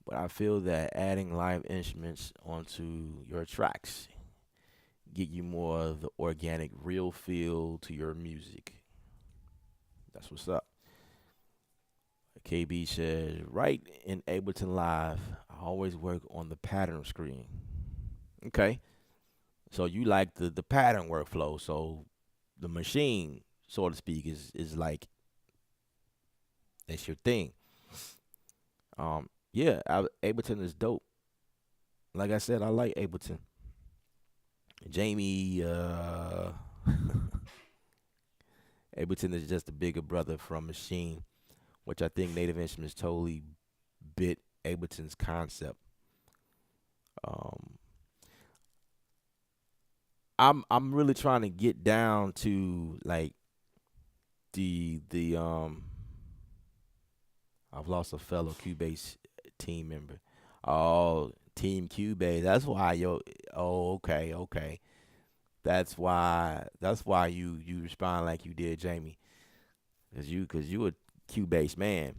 but I feel that adding live instruments onto your tracks get you more of the organic, real feel to your music. That's what's up. KB says, right in Ableton Live, I always work on the pattern screen. Okay. So you like the pattern workflow. So the machine, so to speak, is like that's your thing. Yeah, Ableton is dope. like I said, I like Ableton. Jamie, Ableton is just a bigger brother from Machine, which I think Native Instruments totally bit Ableton's concept. Um, I'm really trying to get down to like the I've lost a fellow Cubase team member. Oh, Team Cubase. That's why yo. Oh, okay, okay. That's why you respond like you did, Jamie, cause you a Cubase man.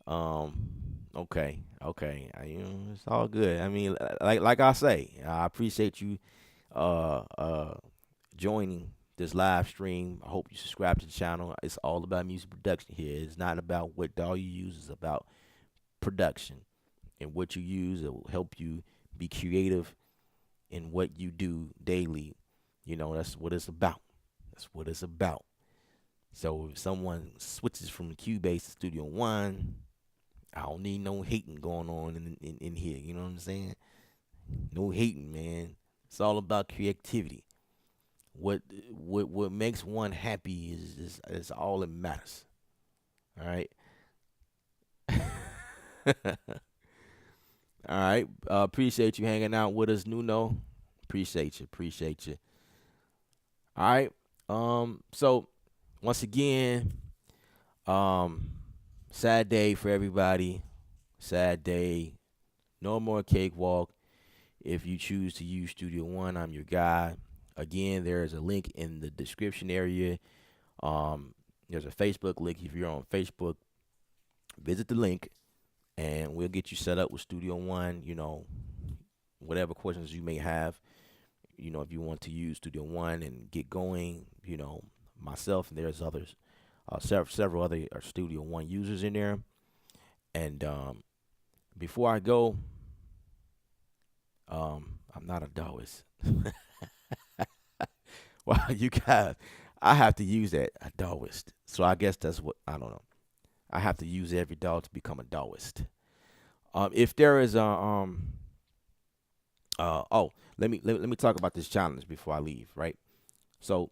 Um, okay, okay. It's all good. I mean, like I say, I appreciate you uh joining this live stream. I hope you subscribe to the channel. It's all about music production here. It's not about what DAW you use. It's about production, and what you use. It will help you be creative in what you do daily. That's what it's about. That's what it's about. So if someone switches from Cubase to Studio One, I don't need no hating going on in here. You know what I'm saying? No hating, man. It's all about creativity. What what makes one happy is all that matters. All right. All right. Appreciate you hanging out with us, Nuno. Appreciate you. Appreciate you. All right. So once again, um, sad day for everybody. Sad day. No more cakewalk. If you choose to use Studio One, I'm your guy. Again, there is a link in the description area. There's a Facebook link. If you're on Facebook, visit the link and we'll get you set up with Studio One. Whatever questions you may have, if you want to use Studio One and get going, myself and there's others, several other Studio One users in there. And before I go, I'm not a Taoist. Well, you guys, I have to use that, a Taoist. So I guess that's what, I don't know. I have to use every DAW to become a Taoist. If there is let me talk about this challenge before I leave, right? So,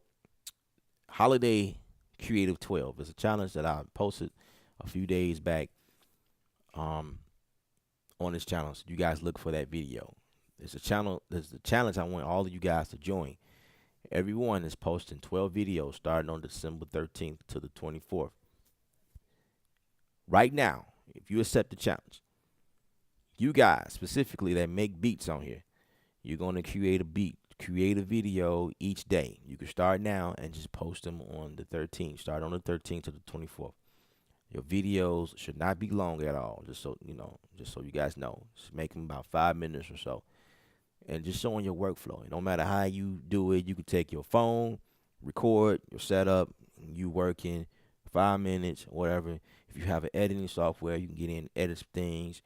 Holiday Creative 12 is a challenge that I posted a few days back on this channel. So you guys look for that video. There's a challenge I want all of you guys to join. Everyone is posting 12 videos starting on December 13th to the 24th. Right now, if you accept the challenge, you guys specifically that make beats on here, you're going to create a video each day. You can start now and just post them on the 13th. Start on the 13th to the 24th. Your videos should not be long at all, just so you guys know. Just make them about 5 minutes or so. And just showing your workflow. It don't matter how you do it. You can take your phone, record your setup, you working 5 minutes, whatever. If you have an editing software, you can get in, edit things,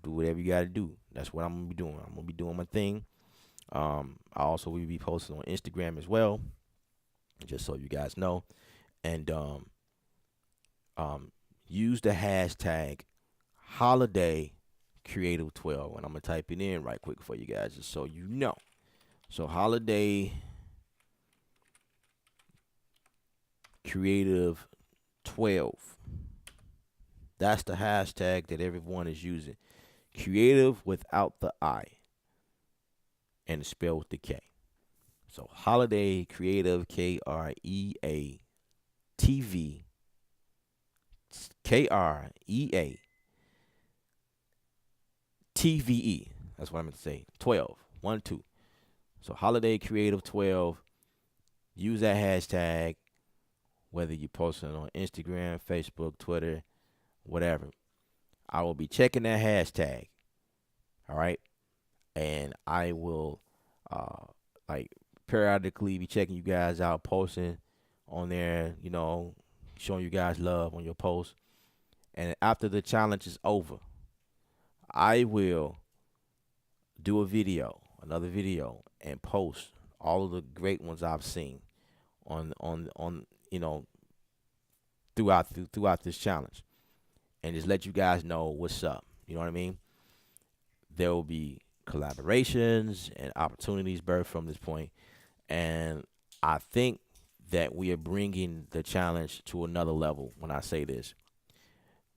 do whatever you got to do. That's what I'm gonna be doing. I'm gonna be doing my thing. I also will be posting on Instagram as well, just so you guys know. And use the hashtag holiday creative 12, and I'm gonna type it in right quick for you guys just so you know. So holiday creative 12, that's the hashtag that everyone is using. Creative without the I, and it's spelled with the K. So holiday creative, KREATV, KREATVE. That's what I'm going to say. 12. 1, 2. So holiday creative 12. Use that hashtag, whether you post it on Instagram, Facebook, Twitter, whatever. I will be checking that hashtag. All right. And I will like periodically be checking you guys out, posting on there, showing you guys love on your posts. And after the challenge is over, I will do another video, and post all of the great ones I've seen on throughout this challenge, and just let you guys know what's up. You know what I mean? There will be collaborations and opportunities birth from this point. And I think that we are bringing the challenge to another level when I say this.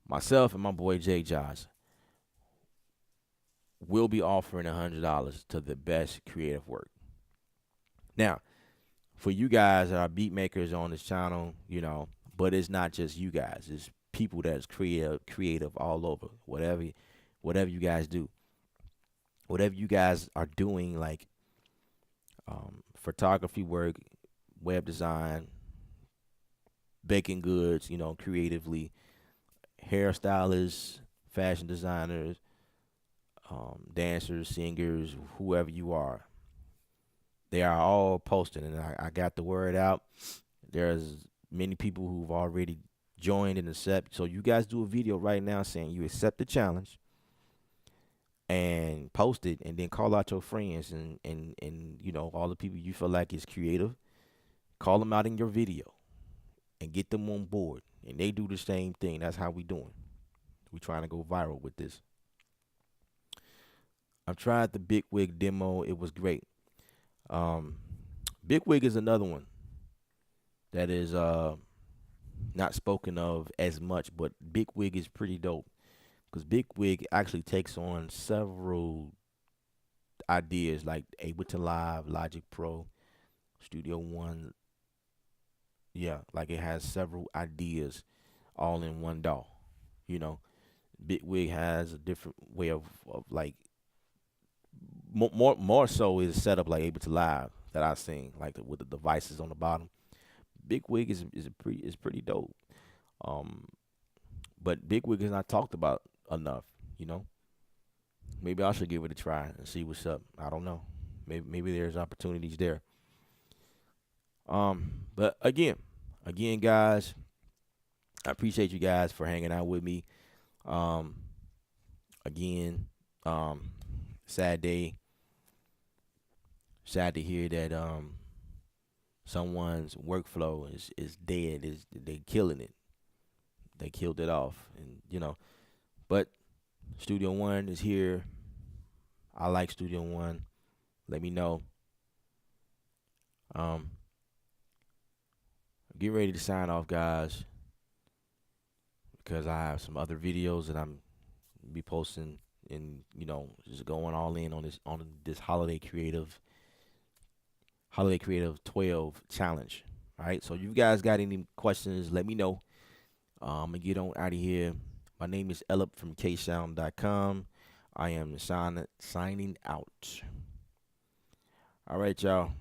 Myself and my boy Jay Josh will be offering $100 to the best creative work. Now, for you guys that are beat makers on this channel, but it's not just you guys. It's people that's creative all over. Whatever you guys do. Whatever you guys are doing, like photography work, web design, baking goods, creatively, hairstylists, fashion designers, dancers, singers, whoever you are. They are all posting, and I got the word out. There's many people who've already joined and accept. So you guys do a video right now saying you accept the challenge and post it, and then call out your friends and all the people you feel like is creative. Call them out in your video and get them on board, and they do the same thing. That's how we doing. We trying to go viral with this. I've tried the Big Wig demo. It was great. Big Wig is another one that is not spoken of as much, but Big Wig is pretty dope because Big Wig actually takes on several ideas like Ableton Live, Logic Pro, Studio One. Yeah, like it has several ideas all in one DAW. You know, Big Wig has a different way of like more so is set up like Ableton Live that I've seen, like with the devices on the bottom. Big Wig is pretty dope. Um, but Big Wig is not talked about enough. You know, maybe I should give it a try and see what's up. I don't know. Maybe there's opportunities there. But again, guys, I appreciate you guys for hanging out with me. Um, again, sad day. Sad to hear that someone's workflow is dead. Is they killing it? They killed it off, and But Studio One is here. I like Studio One. Let me know. Um, get ready to sign off, guys, because I have some other videos that I'm be posting, and just going all in on this holiday creative 12 challenge. All right, so if you guys got any questions, let me know. I'm gonna get on out of here. My name is Ellip from ksound.com. I am signing out. All right, y'all.